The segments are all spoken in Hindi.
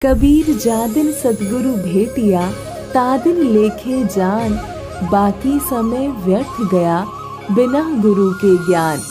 कबीर जादिन सतगुरु भेटिया, तादिन लेखे जान, बाकी समय व्यर्थ गया बिना गुरु के ज्ञान।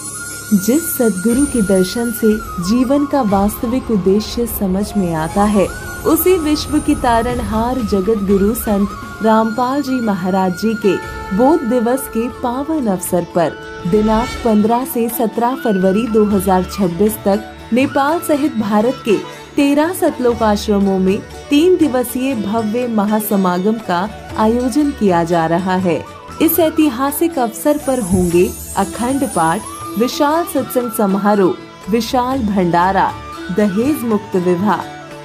जिस सतगुरु के दर्शन से जीवन का वास्तविक उद्देश्य समझ में आता है, उसी विश्व की तारणहार जगत गुरु संत रामपाल जी महाराज जी के बोध दिवस के पावन अवसर पर दिनांक 15 से 17 फरवरी 2026 तक नेपाल सहित भारत के 13 सतलोक आश्रमों में 3 दिवसीय भव्य महासमागम का आयोजन किया जा रहा है। इस ऐतिहासिक अवसर पर होंगे अखंड पाठ, विशाल सत्संग समारोह, विशाल भंडारा, दहेज मुक्त विवाह,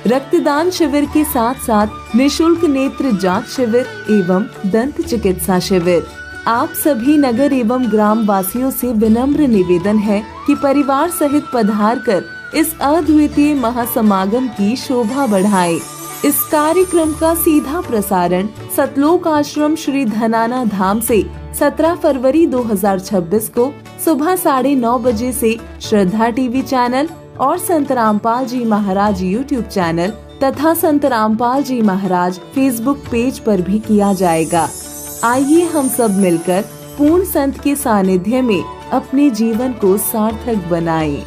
रक्तदान शिविर के साथ साथ निशुल्क नेत्र जांच शिविर एवं दंत चिकित्सा शिविर। आप सभी नगर एवं ग्राम वासियों से विनम्र निवेदन है कि परिवार सहित पधार कर इस अद्वितीय महासमागम की शोभा बढ़ाएं। इस कार्यक्रम का सीधा प्रसारण सतलोक आश्रम श्री धनाना धाम से 17 फरवरी 2026 को सुबह 9:30 बजे से श्रद्धा टीवी चैनल और संत रामपाल जी महाराज यूट्यूब चैनल तथा संत रामपाल जी महाराज फेसबुक पेज पर भी किया जाएगा। आइए हम सब मिलकर पूर्ण संत के सानिध्य में अपने जीवन को सार्थक बनाएं।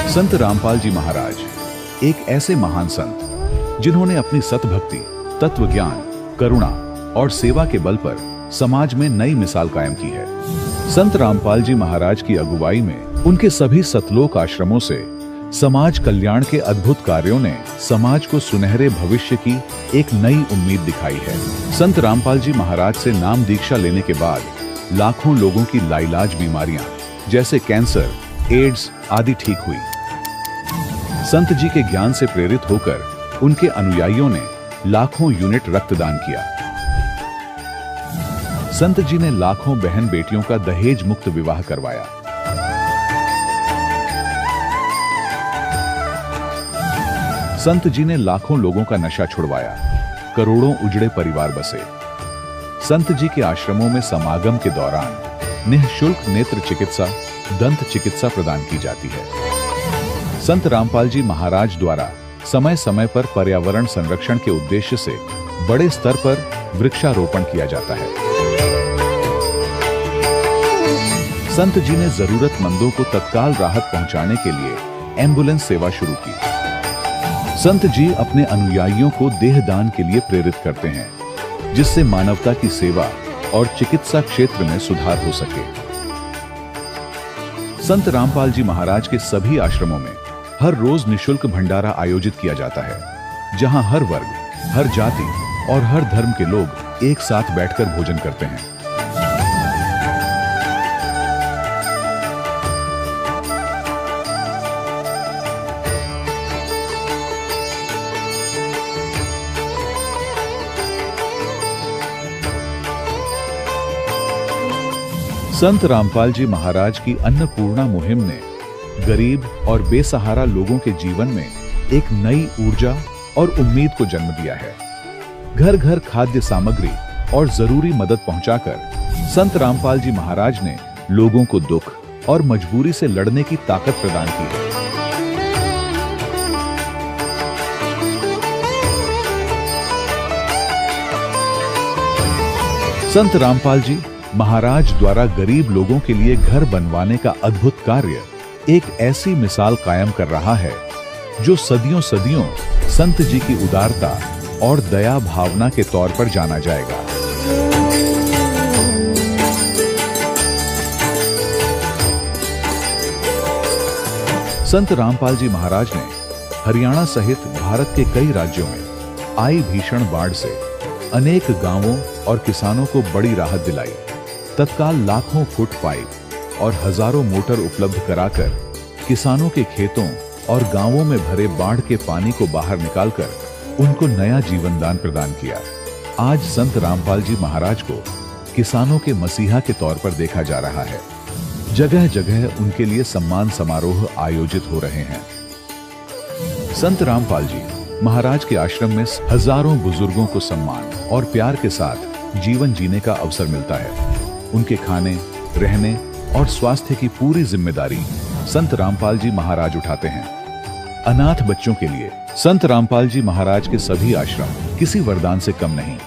संत रामपाल जी महाराज एक ऐसे महान संत जिन्होंने अपनी सतभक्ति, तत्व ज्ञान, करुणा और सेवा के बल पर समाज में नई मिसाल कायम की है। संत रामपाल जी महाराज की अगुवाई में उनके सभी सतलोक आश्रमों से समाज कल्याण के अद्भुत कार्यों ने समाज को सुनहरे भविष्य की एक नई उम्मीद दिखाई है। संत रामपाल जी महाराज से नाम दीक्षा लेने के बाद लाखों लोगों की लाइलाज बीमारियां जैसे कैंसर, एड्स आदि ठीक हुई। संत जी के ज्ञान से प्रेरित होकर उनके अनुयायियों ने लाखों यूनिट रक्तदान किया। संत जी ने लाखों बहन बेटियों का दहेज मुक्त विवाह करवाया। संत जी ने लाखों लोगों का नशा छुड़वाया, करोड़ों उजड़े परिवार बसे। संत जी के आश्रमों में समागम के दौरान निःशुल्क नेत्र चिकित्सा, दंत चिकित्सा प्रदान की जाती है। संत रामपाल जी महाराज द्वारा समय समय पर पर्यावरण संरक्षण के उद्देश्य से बड़े स्तर पर वृक्षारोपण किया जाता है। संत जी ने जरूरतमंदों को तत्काल राहत पहुंचाने के लिए एम्बुलेंस सेवा शुरू की। संत जी अपने अनुयायियों को देहदान के लिए प्रेरित करते हैं, जिससे मानवता की सेवा और चिकित्सा क्षेत्र में सुधार हो सके। संत रामपाल जी महाराज के सभी आश्रमों में हर रोज निशुल्क भंडारा आयोजित किया जाता है, जहां हर वर्ग, हर जाति और हर धर्म के लोग एक साथ बैठकर भोजन करते हैं। संत रामपाल जी महाराज की अन्नपूर्णा मुहिम ने गरीब और बेसहारा लोगों के जीवन में एक नई ऊर्जा और उम्मीद को जन्म दिया है। घर घर खाद्य सामग्री और जरूरी मदद पहुंचाकर संत रामपाल जी महाराज ने लोगों को दुख और मजबूरी से लड़ने की ताकत प्रदान की है। संत रामपाल जी महाराज द्वारा गरीब लोगों के लिए घर बनवाने का अद्भुत कार्य एक ऐसी मिसाल कायम कर रहा है जो सदियों सदियों संत जी की उदारता और दया भावना के तौर पर जाना जाएगा। संत रामपाल जी महाराज ने हरियाणा सहित भारत के कई राज्यों में आई भीषण बाढ़ से अनेक गांवों और किसानों को बड़ी राहत दिलाई। तत्काल लाखों फुट पाइप और हजारों मोटर उपलब्ध कराकर किसानों के खेतों और गांवों में भरे बाढ़ के पानी को बाहर निकालकर उनको नया जीवन दान प्रदान किया। आज संत रामपाल जी महाराज को किसानों के मसीहा के तौर पर देखा जा रहा है। जगह जगह उनके लिए सम्मान समारोह आयोजित हो रहे हैं। संत रामपाल जी महाराज के आश्रम में हजारों बुजुर्गों को सम्मान और प्यार के साथ जीवन जीने का अवसर मिलता है। उनके खाने, रहने और स्वास्थ्य की पूरी जिम्मेदारी संत रामपाल जी महाराज उठाते हैं। अनाथ बच्चों के लिए संत रामपाल जी महाराज के सभी आश्रम किसी वरदान से कम नहीं।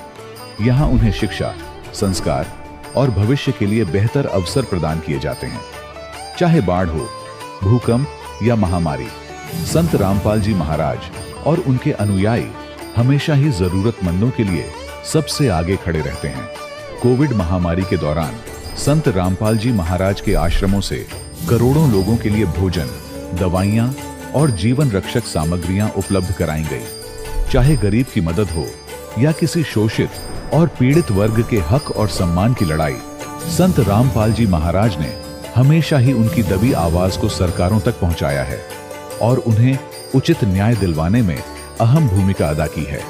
यहाँ उन्हें शिक्षा, संस्कार और भविष्य के लिए बेहतर अवसर प्रदान किए जाते हैं। चाहे बाढ़ हो, भूकंप या महामारी, संत रामपाल जी महाराज और उनके अनुयायी हमेशा ही जरूरतमंदों के लिए सबसे आगे खड़े रहते हैं। कोविड महामारी के दौरान संत रामपाल जी महाराज के आश्रमों से करोड़ों लोगों के लिए भोजन, दवाइयां और जीवन रक्षक सामग्रियां उपलब्ध कराई गई। चाहे गरीब की मदद हो या किसी शोषित और पीड़ित वर्ग के हक और सम्मान की लड़ाई, संत रामपाल जी महाराज ने हमेशा ही उनकी दबी आवाज को सरकारों तक पहुंचाया है और उन्हें उचित न्याय दिलवाने में अहम भूमिका अदा की है।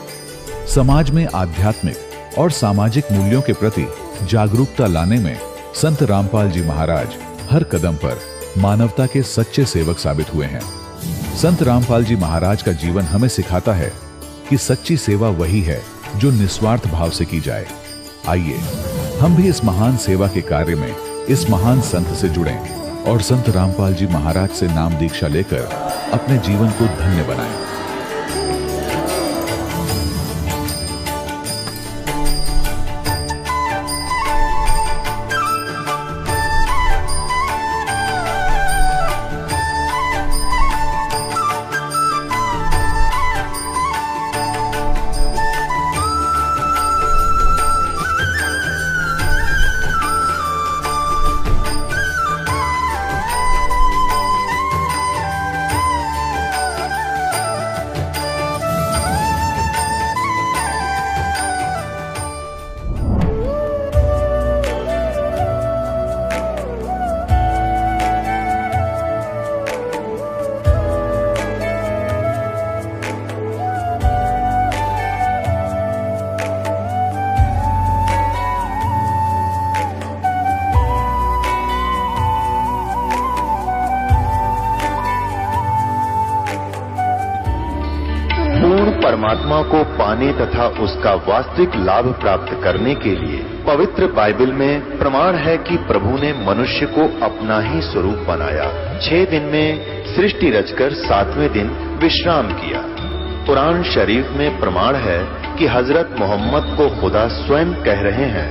समाज में आध्यात्मिक और सामाजिक मूल्यों के प्रति जागरूकता लाने में संत रामपाल जी महाराज हर कदम पर मानवता के सच्चे सेवक साबित हुए हैं। संत रामपाल जी महाराज का जीवन हमें सिखाता है कि सच्ची सेवा वही है जो निस्वार्थ भाव से की जाए। आइए हम भी इस महान सेवा के कार्य में इस महान संत से जुड़ें और संत रामपाल जी महाराज से नाम दीक्षा लेकर अपने जीवन को धन्य बनाएं। परमात्मा को पाने तथा उसका वास्तविक लाभ प्राप्त करने के लिए पवित्र बाइबल में प्रमाण है कि प्रभु ने मनुष्य को अपना ही स्वरूप बनाया। 6 दिन में सृष्टि रचकर 7वें दिन विश्राम किया। कुरान शरीफ में प्रमाण है कि हजरत मोहम्मद को खुदा स्वयं कह रहे हैं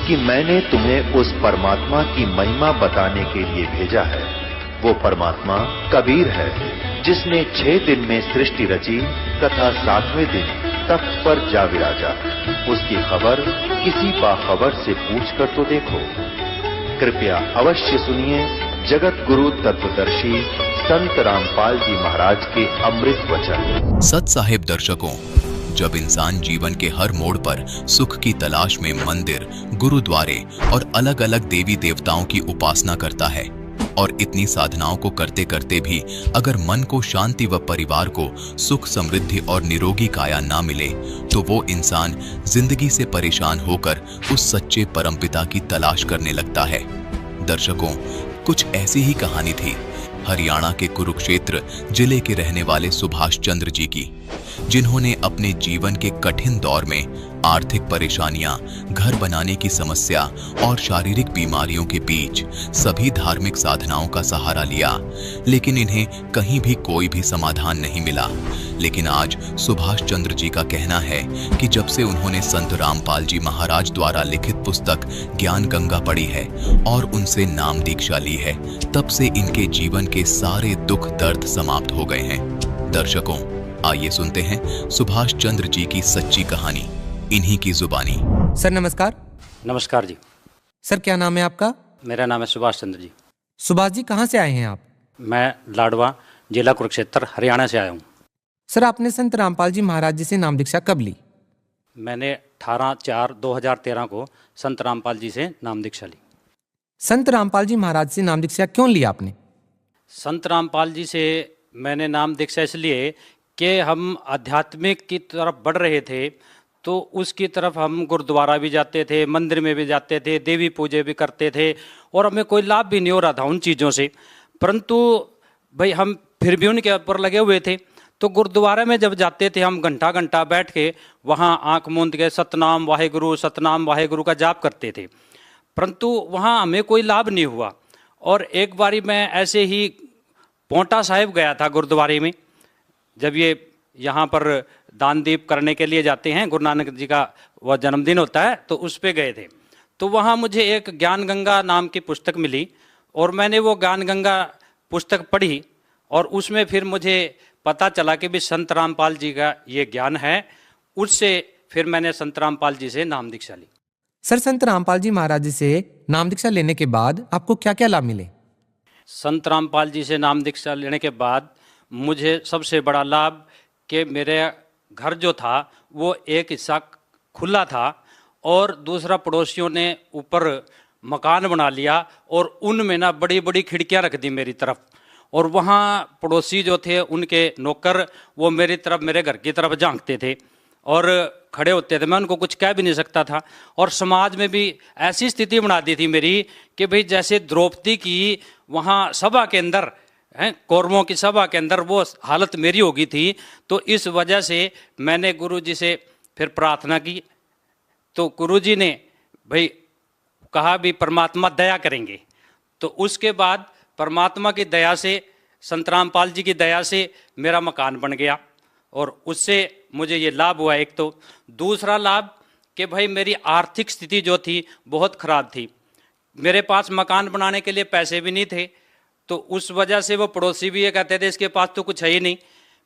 कि मैंने तुम्हें उस परमात्मा की महिमा बताने के लिए भेजा है। वो परमात्मा कबीर है जिसने 6 दिन में सृष्टि रची तथा 7वें दिन तख्त पर जा विराजा। उसकी खबर किसी बाखबर से पूछकर तो देखो। कृपया अवश्य सुनिए जगत गुरु तत्वदर्शी संत रामपाल जी महाराज के अमृत वचन। सत साहिब दर्शकों, जब इंसान जीवन के हर मोड़ पर सुख की तलाश में मंदिर, गुरुद्वारे और अलग अलग देवी देवताओं की उपासना करता है और इतनी साधनाओं को करते करते भी अगर मन को शांति व परिवार को सुख, समृद्धि और निरोगी काया ना मिले तो वो इंसान जिंदगी से परेशान होकर उस सच्चे परमपिता की तलाश करने लगता है। दर्शकों, कुछ ऐसी ही कहानी थी हरियाणा के कुरुक्षेत्र जिले के रहने वाले सुभाष चंद्र जी की, जिन्होंने अपने जीवन के कठिन दौर में आर्थिक परेशानियां, घर बनाने की समस्या और शारीरिक बीमारियों के बीच सभी धार्मिक साधनाओं का सहारा लिया, लेकिन इन्हें कहीं भी कोई भी समाधान नहीं मिला। लेकिन आज सुभाष चंद्र जी का कहना है कि जब से उन्होंने संत रामपाल जी महाराज द्वारा लिखित पुस्तक ज्ञान गंगा पढ़ी है और उनसे नाम दीक्षा ली है, तब से इनके जीवन के सारे दुख दर्द समाप्त हो गए हैं। दर्शकों, आइए सुनते हैं सुभाष चंद्र जी की सच्ची कहानी इन्हीं की जुबानी। सर नमस्कार। नमस्कार जी। सर क्या नाम है आपका? मेरा नाम है सुभाष चंद्र जी। सुभाष जी कहाँ से आए हैं आप? मैं लाडवा, जिला कुरुक्षेत्र, हरियाणा से आया हूँ। सर आपने संत रामपाल जी महाराज जी से नाम दीक्षा कब ली? मैंने 18/4/2013 को संत रामपाल जी से नाम दीक्षा ली। संत रामपाल जी महाराज से नाम दीक्षा क्यों ली आपने? संत रामपाल जी से मैंने नाम दीक्षा इसलिए कि हम आध्यात्मिक की तरफ बढ़ रहे थे, तो उसकी तरफ हम गुरुद्वारा भी जाते थे, मंदिर में भी जाते थे, देवी पूजे भी करते थे और हमें कोई लाभ भी नहीं हो रहा था उन चीज़ों से। परंतु भाई हम फिर भी उनके ऊपर लगे हुए थे। तो गुरुद्वारे में जब जाते थे हम घंटा घंटा बैठ के वहाँ आँख मूंद के सतनाम वाहेगुरु का जाप करते थे, परंतु वहाँ हमें कोई लाभ नहीं हुआ। और एक बारी मैं ऐसे ही पोंटा साहिब गया था गुरुद्वारे में, जब ये यहाँ पर दान दीप करने के लिए जाते हैं, गुरु नानक जी का वह जन्मदिन होता है, तो उस पे गए थे। तो वहाँ मुझे एक ज्ञान गंगा नाम की पुस्तक मिली और मैंने वो ज्ञान गंगा पुस्तक पढ़ी और उसमें फिर मुझे पता चला कि भी संत रामपाल जी का ये ज्ञान है। उससे फिर मैंने संत रामपाल जी से नाम दीक्षा ली। सर, संत रामपाल जी महाराज जी से नाम दीक्षा लेने के बाद आपको क्या क्या लाभ मिले? संत रामपाल जी से नाम दीक्षा लेने के बाद मुझे सबसे बड़ा लाभ कि मेरे घर जो था वो एक हिस्सा खुला था और दूसरा पड़ोसियों ने ऊपर मकान बना लिया और उनमें ना बड़ी बड़ी खिड़कियां रख दी मेरी तरफ, और वहाँ पड़ोसी जो थे उनके नौकर वो मेरी तरफ, मेरे घर की तरफ झांकते थे और खड़े होते थे। मैं उनको कुछ कह भी नहीं सकता था। और समाज में भी ऐसी स्थिति बना दी थी मेरी कि भाई जैसे द्रौपदी की वहाँ सभा के अंदर हैं, कौरवों की सभा के अंदर वो हालत मेरी हो गई थी। तो इस वजह से मैंने गुरु जी से फिर प्रार्थना की, तो गुरु जी ने भाई कहा भी परमात्मा दया करेंगे। तो उसके बाद परमात्मा की दया से, संत रामपाल जी की दया से मेरा मकान बन गया और उससे मुझे ये लाभ हुआ एक। तो दूसरा लाभ कि भाई मेरी आर्थिक स्थिति जो थी बहुत ख़राब थी, मेरे पास मकान बनाने के लिए पैसे भी नहीं थे। तो उस वजह से वो पड़ोसी भी ये कहते थे इसके पास तो कुछ है ही नहीं।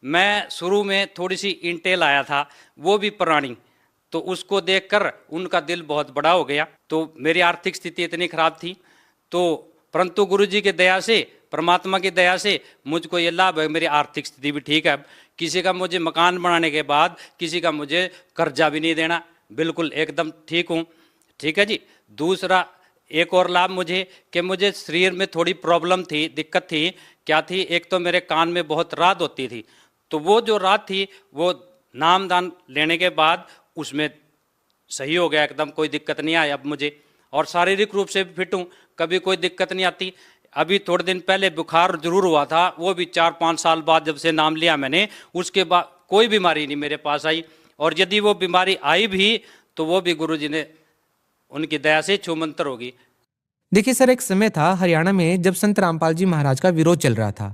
मैं शुरू में थोड़ी सी ईंटें लाया था, वो भी पुरानी, तो उसको देखकर उनका दिल बहुत बड़ा हो गया। तो मेरी आर्थिक स्थिति इतनी ख़राब थी, तो परंतु गुरु जी की दया से, परमात्मा की दया से मुझको ये लाभ है, मेरी आर्थिक स्थिति भी ठीक है। अब किसी का मुझे मकान बनाने के बाद किसी का मुझे कर्जा भी नहीं देना, बिल्कुल एकदम ठीक हूँ। ठीक है जी। दूसरा एक और लाभ मुझे कि मुझे शरीर में थोड़ी प्रॉब्लम थी, दिक्कत थी। क्या थी? एक तो मेरे कान में बहुत रात होती थी, तो वो जो रात थी वो नामदान लेने के बाद उसमें सही हो गया एकदम, कोई दिक्कत नहीं आई अब मुझे। और शारीरिक रूप से भी फिट हूँ, कभी कोई दिक्कत नहीं आती। अभी थोड़े दिन पहले बुखार जरूर हुआ था, वो भी 4-5 साल बाद जब से नाम लिया मैंने, उसके बाद कोई बीमारी नहीं मेरे पास आई। और यदि वो बीमारी आई भी तो वो भी गुरु जी ने उनकी दया से छूमंतर होगी। देखिए सर, एक समय था हरियाणा में जब संत रामपाल जी महाराज का विरोध चल रहा था।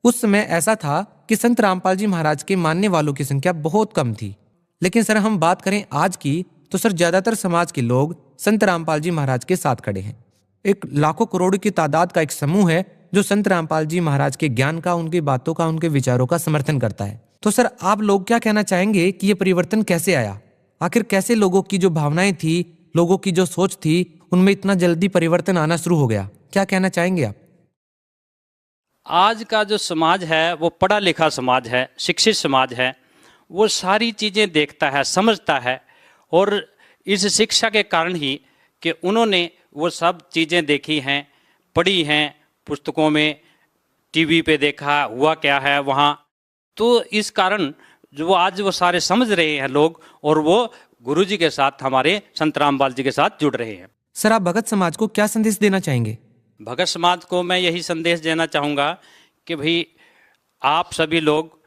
उस समय ऐसा था कि संत रामपाल जी महाराज के मानने वालों की संख्या बहुत कम थी। लेकिन सर हम बात करें आज की, तो सर ज्यादातर समाज के लोग संत रामपाल जी महाराज के साथ खड़े हैं। एक लाखों करोड़ की तादाद का एक समूह है जो संत रामपाल जी महाराज के ज्ञान का, उनकी बातों का, उनके विचारों का समर्थन करता है। तो सर आप लोग क्या कहना चाहेंगे कि ये परिवर्तन कैसे आया? आखिर कैसे लोगों की जो भावनाएं थी, लोगों की जो सोच थी, उनमें इतना जल्दी परिवर्तन आना शुरू हो गया? क्या कहना चाहेंगे आप? आज का जो समाज है वो पढ़ा लिखा समाज है, शिक्षित समाज है, वो सारी चीज़ें देखता है, समझता है। और इस शिक्षा के कारण ही कि उन्होंने वो सब चीज़ें देखी हैं, पढ़ी हैं, पुस्तकों में, टीवी पे देखा हुआ क्या है वहाँ। तो इस कारण जो आज वो सारे समझ रहे हैं लोग, और वो गुरु जी के साथ, हमारे संत रामपाल जी के साथ जुड़ रहे हैं। सर आप भगत समाज को क्या संदेश देना चाहेंगे? भगत समाज को मैं यही संदेश देना चाहूँगा कि भाई आप सभी लोग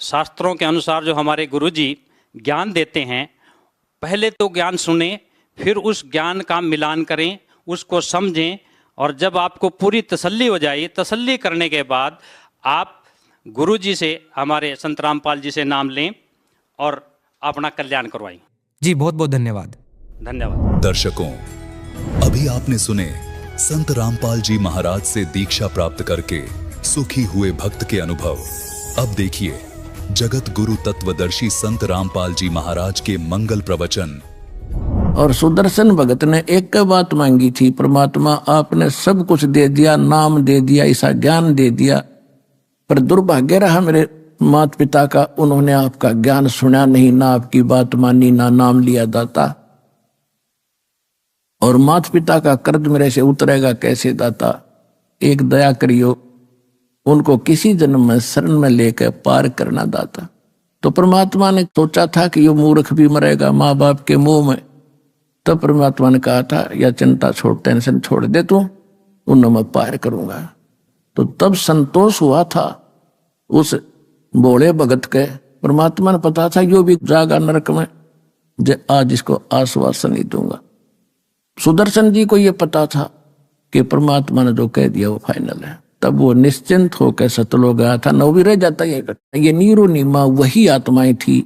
शास्त्रों के अनुसार जो हमारे गुरु जी ज्ञान देते हैं, पहले तो ज्ञान सुने, फिर उस ज्ञान का मिलान करें, उसको समझें, और जब आपको पूरी तसल्ली हो जाए, तसल्ली करने के बाद आप गुरु जी से, हमारे संत रामपाल जी से नाम लें और अपना कल्याण करवाएं। जी बहुत बहुत धन्यवाद। धन्यवाद। दर्शकों, अभी आपने सुने संत रामपाल जी महाराज से दीक्षा प्राप्त करके सुखी हुए भक्त के अनुभव। अब देखिए जगत गुरु तत्वदर्शी संत रामपाल जी महाराज के मंगल प्रवचन। और सुदर्शन भगत ने एक बात मांगी थी, परमात्मा आपने सब कुछ दे दिया, नाम दे दिया, ऐसा ज्ञान दे दिया, पर दुर्भाग्य रहा मेरे माता पिता का, उन्होंने आपका ज्ञान सुना नहीं, ना आपकी बात मानी, ना नाम लिया दाता। और माता पिता का कर्ज मेरे से उतरेगा कैसे दाता? एक दया करियो, उनको किसी जन्म में शरण में लेकर पार करना दाता। तो परमात्मा ने सोचा था कि ये मूर्ख भी मरेगा माँ बाप के मुंह में। तब परमात्मा ने कहा था, या चिंता छोड़, टेंशन छोड़ दे तू, उन्हें मैं पार करूंगा। तो तब संतोष हुआ था उस भोले भगत के। परमात्मा ने पता था यो भी जागा नरक में, जे आज इसको आश्वासन नहीं दूंगा। सुदर्शन जी को यह पता था कि परमात्मा ने जो कह दिया वो फाइनल है। तब वो निश्चिंत होकर सतलोक गया था, न भी रह जाता। ये नीरू नीमा वही आत्माएं थी।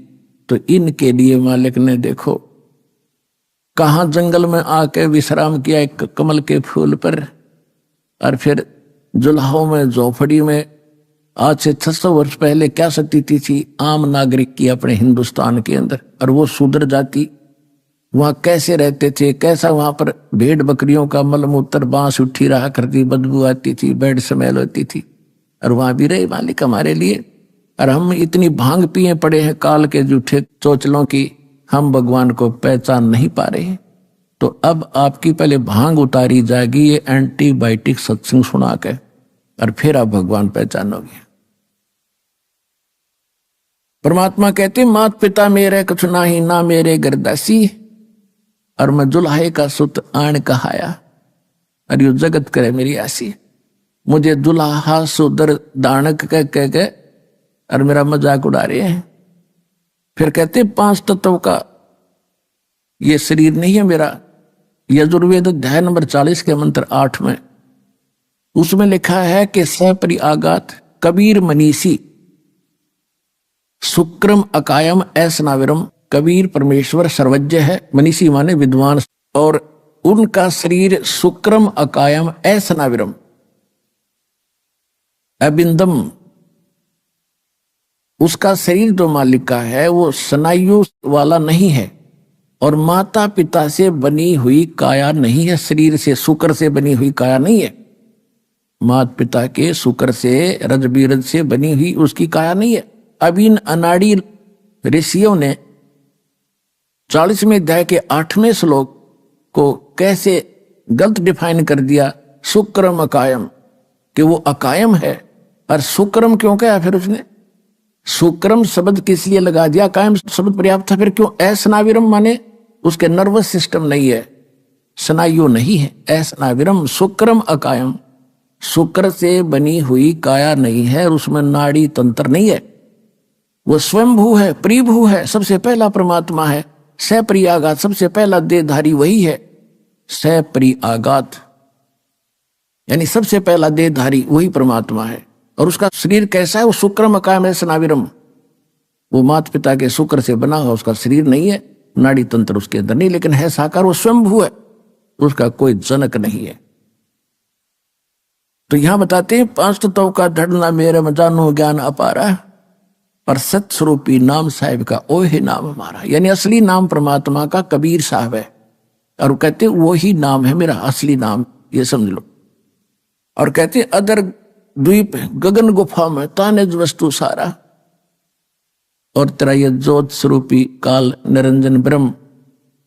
तो इनके लिए मालिक ने देखो कहाँ जंगल में आके विश्राम किया एक कमल के फूल पर, और फिर जुलाहों में झोपड़ी में आज से 600 वर्ष पहले क्या स्थिति थी आम नागरिक की अपने हिंदुस्तान के अंदर, और वो शूद्र जाति वहां कैसे रहते थे, कैसा वहां पर भेड़ बकरियों का मलमूत्र बांस उठी रहा करती, बदबू आती थी, बेड स्मेल होती थी, और वहां भी रहे मालिक हमारे लिए। और हम इतनी भांग पिए पड़े हैं काल के जूठे चोचलों की, हम भगवान को पहचान नहीं पा रहे हैं। तो अब आपकी पहले भांग उतारी जाएगी ये एंटीबायोटिक सत्संग सुना के, और फिर आप भगवान पहचानोगे। परमात्मा कहते मात पिता मेरे कुछ नाही, ना मेरे गरदासी, और मैं जुल्हे का सुत आण कहाया, और यू जगत करे मेरी आसी। मुझे दुल्हा सुदर दानक कह के और मेरा मजाक उड़ा रहे हैं। फिर कहते 5 तत्व का ये शरीर नहीं है मेरा। यजुर्वेद अध्याय नंबर 40 के मंत्र 8 में उसमें लिखा है कि सपरि आगात कबीर मनीषी शुक्रम अकायम ऐसनाविरम। कबीर परमेश्वर सर्वज्ञ है, मनीषी माने विद्वान, और उनका शरीर शुक्रम अकायम ऐसनाविरम अबिंदम। उसका शरीर जो मालिक का है वो स्नायु वाला नहीं है, और माता पिता से बनी हुई काया नहीं है, शरीर से शुक्र से बनी हुई काया नहीं है। माता पिता के शुक्र से रज बीरज से बनी हुई उसकी काया नहीं है। अब इन अनाड़ी ऋषियों ने 40वें अध्याय के 8वें श्लोक को कैसे गलत डिफाइन कर दिया, शुक्रम अकायम, कि वो अकायम है। और शुक्रम क्यों कहा फिर उसने? शुक्रम शब्द किस लिए लगा दिया? कायम शब्द पर्याप्त था, फिर क्यों? ऐसनाविरम माने उसके नर्वस सिस्टम नहीं है, स्नायु नहीं है। ऐसनाविरम शुक्रम अकायम, शुक्र से बनी हुई काया नहीं है, और उसमें नाड़ी तंत्र नहीं है। वो स्वयंभू है, प्रिभू है, सबसे पहला परमात्मा है। सप्रि आगात, सबसे पहला देहधारी वही है। सप्रि आगात यानी सबसे पहला देहधारी वही परमात्मा है। और उसका शरीर कैसा है? वो शुक्रम अकायम ऐसनाविरम, वो माता पिता के शुक्र से बना हुआ उसका शरीर नहीं है, नाड़ी तंत्र उसके अंदर नहीं, लेकिन है साकार, वो स्वयंभू है, उसका कोई जनक नहीं है। तो यहां बताते हैं 5 तत्व का धड़ना मेरे में जानो ज्ञान अपारा, पर सत्स्वरूपी नाम साहिब का ओ ही नाम हमारा। यानी असली नाम परमात्मा का कबीर साहब है, और कहते वो ही नाम है मेरा असली नाम, ये समझ लो। और कहते अदर द्वीप गगन गुफा में तानिज वस्तु सारा, और तेरा ये ज्योत स्वरूपी काल निरंजन ब्रह्म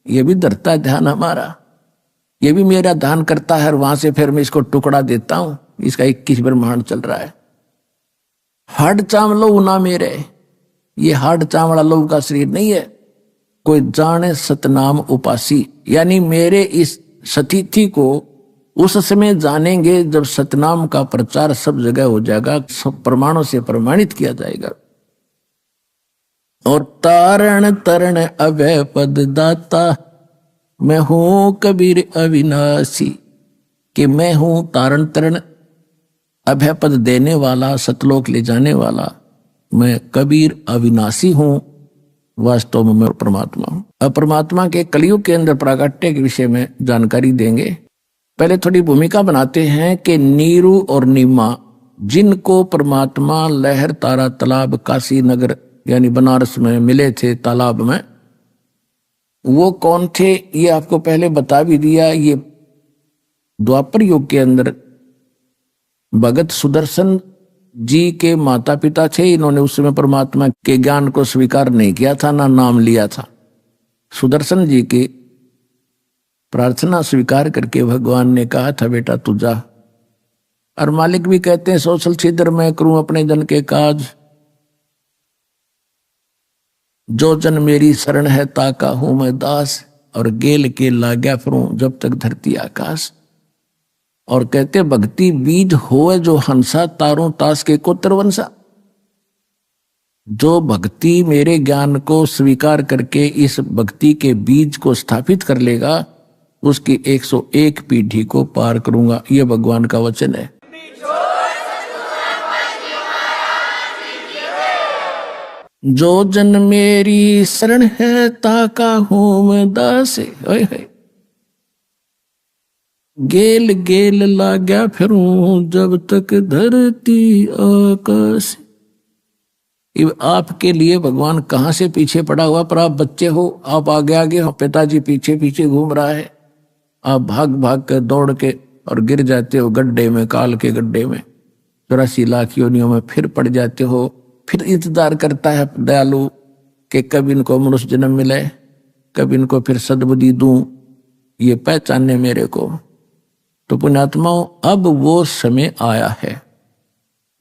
ये भी धरता ध्यान हमारा, ये भी मेरा ध्यान करता है, और वहां से फिर मैं इसको टुकड़ा देता हूं। इसका 21 ब्रह्मांड चल रहा है। हाड चाम लो ना मेरे, ये हाड चामड़ा लोग का शरीर नहीं है। कोई जाने सतनाम उपासी, यानी मेरे इस सतिथि को उस समय जानेंगे जब सतनाम का प्रचार सब जगह हो जाएगा, सब प्रमाणों से प्रमाणित किया जाएगा। और तारण तरण अभय पद दाता, मैं हूं कबीर अविनाशी, कि मैं हूं तारण तरण अभय पद देने वाला, सतलोक ले जाने वाला, मैं कबीर अविनाशी हूं। वास्तव में मैं परमात्मा हूं। अब परमात्मा के कलयुग के अंदर प्राकट्य के विषय में जानकारी देंगे। पहले थोड़ी भूमिका बनाते हैं कि नीरू और नीमा जिनको परमात्मा लहर तारा तालाब काशी नगर यानी बनारस में मिले थे तालाब में, वो कौन थे ये आपको पहले बता भी दिया। ये द्वापर युग के अंदर भगत सुदर्शन जी के माता पिता थे। इन्होंने उस समय परमात्मा के ज्ञान को स्वीकार नहीं किया था, ना नाम लिया था। सुदर्शन जी की प्रार्थना स्वीकार करके भगवान ने कहा था बेटा तू जा। और मालिक भी कहते हैं सोशल छिद्र मैं करूं अपने जन के काज, जो जन मेरी शरण है ताका हूं मैं दास, और गेल के लाग्या फिरूं जब तक धरती आकाश। और कहते भक्ति बीज होए जो हंसा, तारों तास के को तरवंसा। जो भक्ति मेरे ज्ञान को स्वीकार करके इस भक्ति के बीज को स्थापित कर लेगा, उसकी 101 पीढ़ी को पार करूंगा। ये भगवान का वचन है। जो जन मेरी शरण है ताका हूं मैं दास। गेल गेल लाग्या फिरूं जब तक धरती आकाश। आपके लिए भगवान कहां से पीछे पड़ा हुआ, पर आप बच्चे हो, आप आगे आगे हो, पिताजी पीछे पीछे घूम रहा है, आप भाग भाग कर दौड़ के और गिर जाते हो गड्ढे में, काल के गड्ढे में, 84 लाख योनियों में फिर पड़ जाते हो। फिर इंतजार करता है दयालु कि कब इनको मनुष्य जन्म मिले, कब इनको फिर सद्बुद्धि दूं, ये पहचाने मेरे को। तो पुण्यात्माओं, अब वो समय आया है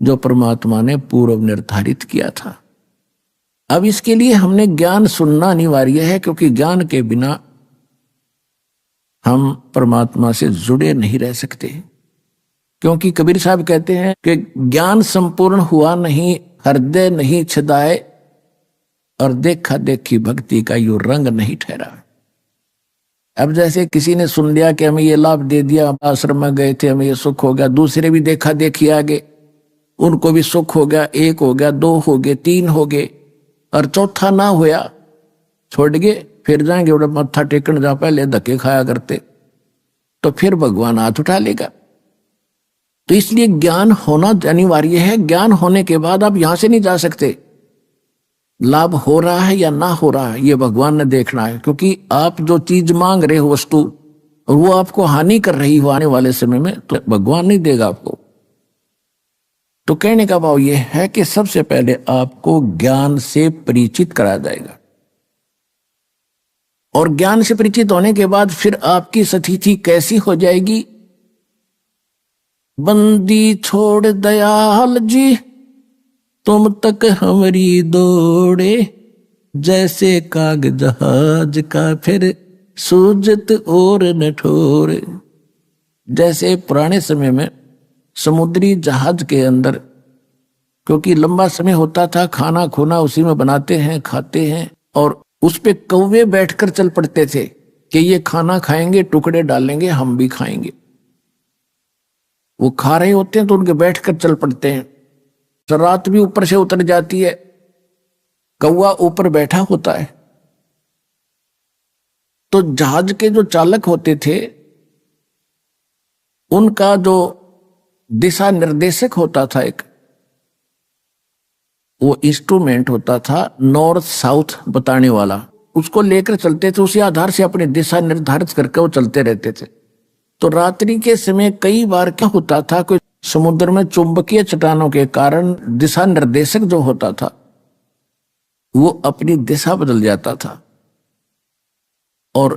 जो परमात्मा ने पूर्व निर्धारित किया था। अब इसके लिए हमने ज्ञान सुनना अनिवार्य है, क्योंकि ज्ञान के बिना हम परमात्मा से जुड़े नहीं रह सकते। क्योंकि कबीर साहब कहते हैं कि ज्ञान संपूर्ण हुआ नहीं, हृदय नहीं छदाए, और देखा देखी भक्ति का यो रंग नहीं ठहरा। अब जैसे किसी ने सुन लिया कि हमें ये लाभ दे दिया, आश्रम में गए थे, हमें ये सुख हो गया, दूसरे भी देखा देखी आगे, उनको भी सुख हो गया, 1 हो गया, 2 हो गए, 3 हो गए, और चौथा ना होया, छोड़ गए, फिर जाएंगे उधर मत्था टेकन, जहां पहले धक्के खाया करते, तो फिर भगवान हाथ उठा लेगा। तो इसलिए ज्ञान होना अनिवार्य है। ज्ञान होने के बाद आप यहां से नहीं जा सकते। लाभ हो रहा है या ना हो रहा है, ये भगवान ने देखना है, क्योंकि आप जो चीज मांग रहे हो वस्तु, और वो आपको हानि कर रही हो आने वाले समय में, तो भगवान नहीं देगा आपको। तो कहने का भाव यह है कि सबसे पहले आपको ज्ञान से परिचित कराया जाएगा, और ज्ञान से परिचित होने के बाद फिर आपकी स्थिति कैसी हो जाएगी। बंदी छोड़ दयाल जी तुम तक हमारी दौड़े, जैसे काग जहाज का फिर सूजत और न ठोरे। जैसे पुराने समय में समुद्री जहाज के अंदर, क्योंकि लंबा समय होता था, खाना खोना उसी में बनाते हैं, खाते हैं, और उस पे कौवे बैठकर चल पड़ते थे कि ये खाना खाएंगे, टुकड़े डालेंगे, हम भी खाएंगे। वो खा रहे होते हैं तो उनके बैठकर चल पड़ते हैं। तो रात भी ऊपर से उतर जाती है, कौवा ऊपर बैठा होता है। तो जहाज के जो चालक होते थे, उनका जो दिशा निर्देशक होता था, एक वो इंस्ट्रूमेंट होता था नॉर्थ साउथ बताने वाला, उसको लेकर चलते थे। उसी आधार से अपनी दिशा निर्धारित करके वो चलते रहते थे। तो रात्रि के समय कई बार क्या होता था, कोई समुद्र में चुंबकीय चट्टानों के कारण दिशा निर्देशक जो होता था वो अपनी दिशा बदल जाता था, और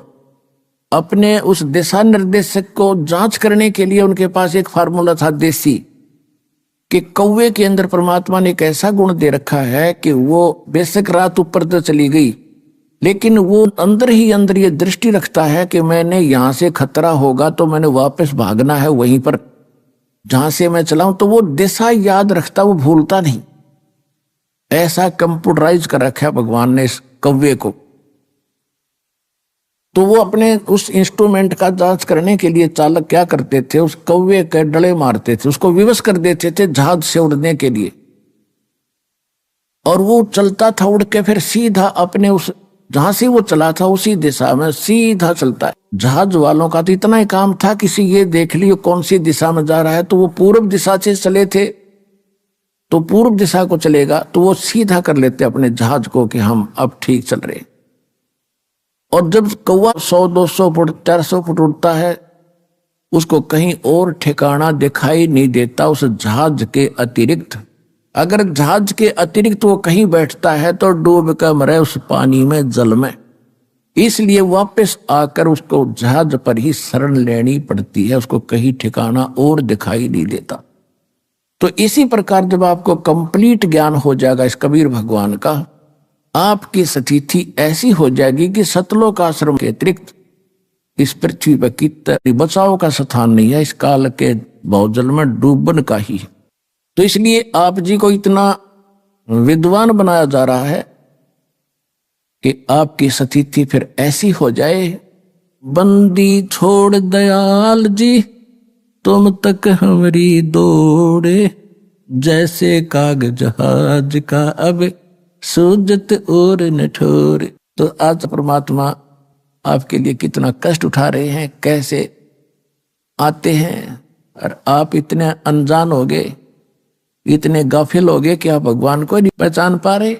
अपने उस दिशा निर्देशक को जांच करने के लिए उनके पास एक फार्मूला था देसी, कि कौवे के अंदर परमात्मा ने एक ऐसा गुण दे रखा है कि वो बेशक रात ऊपर तो चली गई, लेकिन वो अंदर ही अंदर ये दृष्टि रखता है कि मैंने यहां से खतरा होगा तो मैंने वापस भागना है वहीं पर जहां से मैं चला हूं। तो वो दिशा याद रखता, वो भूलता नहीं। ऐसा कंप्यूटराइज कर रखा है भगवान ने इस कौवे को। तो वो अपने उस इंस्ट्रूमेंट का जांच करने के लिए चालक क्या करते थे, उस कौवे के डले मारते थे, उसको विवश कर देते थे जहाज से उड़ने के लिए, और वो चलता था उड़ के फिर सीधा अपने उस जहां से वो चला था उसी दिशा में सीधा चलता है। जहाज वालों का तो इतना ही काम था, किसी ये देख लियो कौन सी दिशा में जा रहा है, तो वो पूर्व दिशा से चले थे तो पूर्व दिशा को चलेगा, तो वो सीधा कर लेते अपने जहाज को कि हम अब ठीक चल रहे। और जब कौवा 100-200 फुट 400 फुट उड़ता है, उसको कहीं और ठिकाना दिखाई नहीं देता उस जहाज के अतिरिक्त। अगर जहाज के अतिरिक्त वो कहीं बैठता है तो डूब कर मरे उस पानी में, जल में। इसलिए वापस आकर उसको जहाज पर ही शरण लेनी पड़ती है, उसको कहीं ठिकाना और दिखाई नहीं देता। तो इसी प्रकार जब आपको कंप्लीट ज्ञान हो जाएगा इस कबीर भगवान का, आपकी स्थिति ऐसी हो जाएगी कि सतलोक आश्रम के अतिरिक्त इस पृथ्वी पर कितने बचाव का स्थान नहीं है, इस काल के बहुजल में डूबन का ही है। तो इसलिए आप जी को इतना विद्वान बनाया जा रहा है कि आपकी स्थिति फिर ऐसी हो जाए, बंदी छोड़ दयाल जी तुम तक हमारी दौड़े, जैसे काग जहाज का अब सूजत और नठोर। तो आज परमात्मा आपके लिए कितना कष्ट उठा रहे हैं, कैसे आते हैं, और आप इतने अनजान हो गए, इतने गाफिल हो गए कि आप भगवान को नहीं पहचान पा रहे।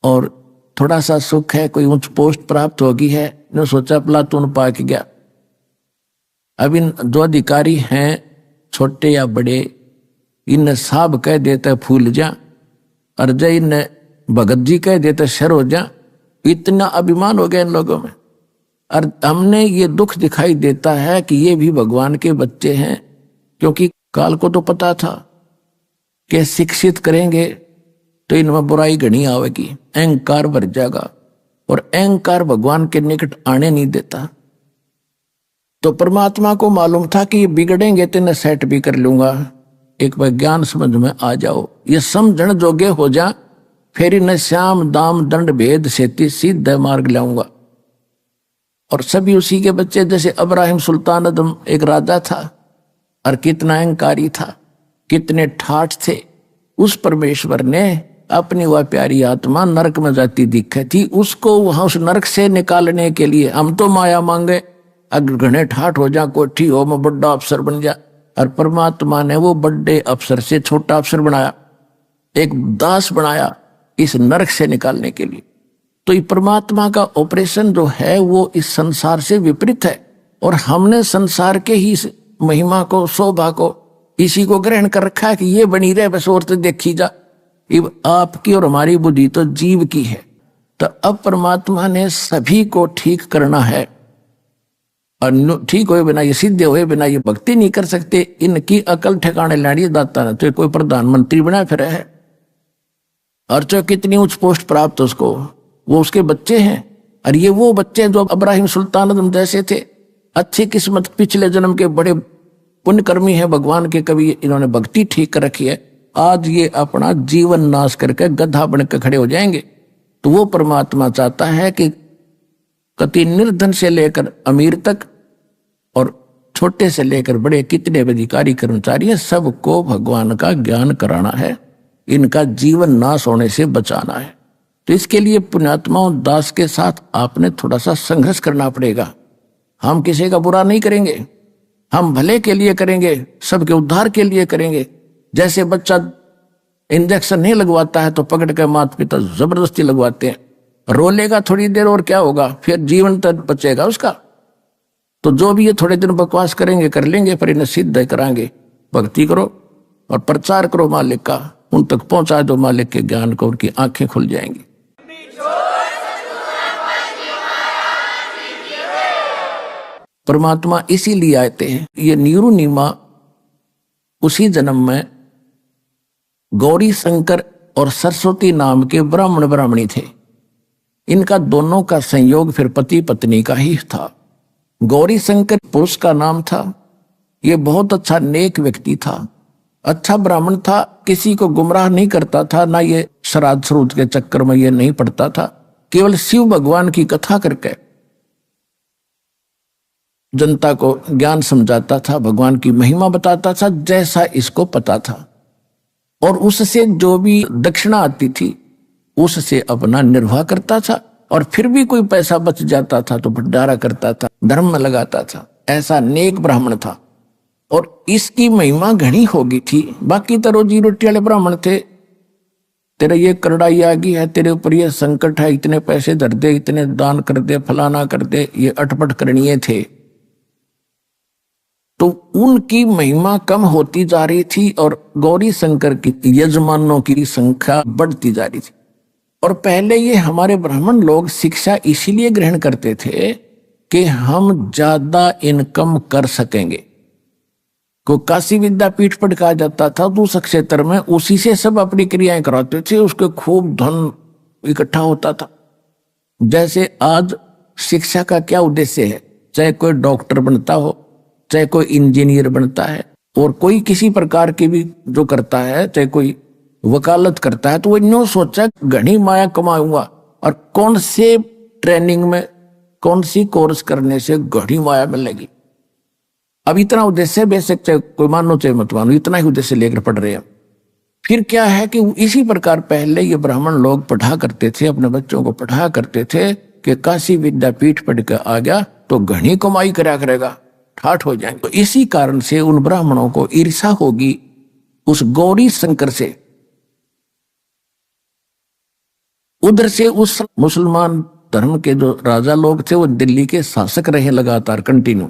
और थोड़ा सा सुख है, कोई उच्च पोस्ट प्राप्त होगी है, ने सोचा प्लाटून पा के गया। अब इन जो अधिकारी हैं छोटे या बड़े, इन साहब कह देते फूल जा, और जय इन भगत जी कह देते शर हो जा। इतना अभिमान हो गया इन लोगों में। और हमने ये दुख दिखाई देता है कि ये भी भगवान के बच्चे हैं, क्योंकि काल को तो पता था कि शिक्षित करेंगे तो इनमें बुराई घनी आवेगी, अहंकार भर जाएगा, और अहंकार भगवान के निकट आने नहीं देता। तो परमात्मा को मालूम था कि ये बिगड़ेंगे तो इन्हें सेट भी कर लूंगा, एक बार ज्ञान समझ में आ जाओ, ये समझण जोगे हो जा, फिर इन्हें श्याम दाम दंड भेद सेती सीधे मार्ग लाऊंगा। और सभी उसी के बच्चे, जैसे अब्राहिम सुल्तान अदम एक राजा था और कितना अहंकारी था, कितने ठाठ थे। उस परमेश्वर ने अपनी वह प्यारी आत्मा नरक में जाती दिखे थी, उसको वहां उस नरक से निकालने के लिए हम तो माया मांगे, अगर घने ठाठ हो जा, कोठी हो, मैं बड़ा अफसर बन जा। और परमात्मा ने वो बड़े अफसर से छोटा अफसर बनाया, एक दास बनाया इस नरक से निकालने के लिए। तो ये परमात्मा का ऑपरेशन जो है वो इस संसार से विपरीत है, और हमने संसार के ही महिमा को, शोभा को, इसी को ग्रहण कर रखा है कि ये बनी रहे बस, और तो देखी जा। आपकी और हमारी बुद्धि तो जीव की है। तो अब परमात्मा ने सभी को ठीक करना है, और ठीक हुए बिना, ये सिद्ध हुए बिना ये भक्ति नहीं कर सकते। इनकी अकल ठिकाने लानी दाता ने तो कोई प्रधानमंत्री बना फिर है, और चाहे कितनी उच्च पोस्ट प्राप्त उसको, वो उसके बच्चे हैं। और ये वो बच्चे जो अब्राहिम सुल्तान अदम जैसे थे, अच्छी किस्मत, पिछले जन्म के बड़े पुण्यकर्मी हैं भगवान के, कभी इन्होंने भक्ति ठीक कर रखी है, आज ये अपना जीवन नाश करके गधा बनकर खड़े हो जाएंगे। तो वो परमात्मा चाहता है कि कति निर्धन से लेकर अमीर तक और छोटे से लेकर बड़े कितने अधिकारी कर्मचारी हैं, सबको भगवान का ज्ञान कराना है, इनका जीवन नाश होने से बचाना है। तो इसके लिए पुण्यात्माओं दास के साथ आपने थोड़ा सा संघर्ष करना पड़ेगा। हम किसी का बुरा नहीं करेंगे, हम भले के लिए करेंगे, सबके उद्धार के लिए करेंगे। जैसे बच्चा इंजेक्शन नहीं लगवाता है तो पकड़ कर माता पिता जबरदस्ती लगवाते हैं, रोलेगा थोड़ी देर और क्या होगा, फिर जीवन तक बचेगा उसका। तो जो भी ये थोड़े दिन बकवास करेंगे कर लेंगे, पर इन्हें सिद्ध कराएंगे। भक्ति करो और प्रचार करो मालिक का, उन तक पहुंचा दो मालिक के ज्ञान को, उनकी आंखें खुल जाएंगी। परमात्मा इसीलिए आते हैं। ये नीरू नीमा उसी जन्म में गौरी शंकर और सरस्वती नाम के ब्राह्मण ब्राह्मणी थे। इनका दोनों का संयोग फिर पति पत्नी का ही था। गौरी शंकर पुरुष का नाम था, ये बहुत अच्छा नेक व्यक्ति था, अच्छा ब्राह्मण था, किसी को गुमराह नहीं करता था, ना ये श्राद्ध श्रूद के चक्कर में ये नहीं पड़ता था, केवल शिव भगवान की कथा करके जनता को ज्ञान समझाता था, भगवान की महिमा बताता था जैसा इसको पता था। और उससे जो भी दक्षिणा आती थी उससे अपना निर्वाह करता था, और फिर भी कोई पैसा बच जाता था तो भंडारा करता था, धर्म में लगाता था। ऐसा नेक ब्राह्मण था और इसकी महिमा घनी होगी थी। बाकी तो रोजी रोटी वाले ब्राह्मण थे, तेरा ये करड़ाई आ गई है, तेरे ऊपर ये संकट है, इतने पैसे धर दे, इतने दान कर दे, फलाना कर दे, ये अटपट करणीय थे। तो उनकी महिमा कम होती जा रही थी और गौरी शंकर की यजमानों की संख्या बढ़ती जा रही थी। और पहले ये हमारे ब्राह्मण लोग शिक्षा इसीलिए ग्रहण करते थे कि हम ज्यादा इनकम कर सकेंगे। को काशी विद्यापीठ पढ़ा जाता था तो उस क्षेत्र में उसी से सब अपनी क्रियाएं कराते थे, उसके खूब धन इकट्ठा होता था। जैसे आज शिक्षा का क्या उद्देश्य है, चाहे कोई डॉक्टर बनता हो, चाहे कोई इंजीनियर बनता है, और कोई किसी प्रकार की भी जो करता है, चाहे कोई वकालत करता है, तो वो यूं सोचा घनी माया कमाऊंगा, और कौन से ट्रेनिंग में कौन सी कोर्स करने से घनी माया मिलेगी। अब इतना उद्देश्य, बेशक चाहे कोई मानो चाहे मत मानो, इतना ही उद्देश्य लेकर पढ़ रहे हैं। फिर क्या है कि इसी प्रकार पहले ये ब्राह्मण लोग पढ़ा करते थे, अपने बच्चों को पढ़ा करते थे कि काशी विद्यापीठ पढ़ कर आ गया तो घनी कमाई करा करेगा, ठाठ हो जाएंगे। तो इसी कारण से उन ब्राह्मणों को ईर्षा होगी उस गौरी शंकर से। उधर से उस मुसलमान धर्म के जो राजा लोग थे वो दिल्ली के शासक रहे लगातार कंटिन्यू।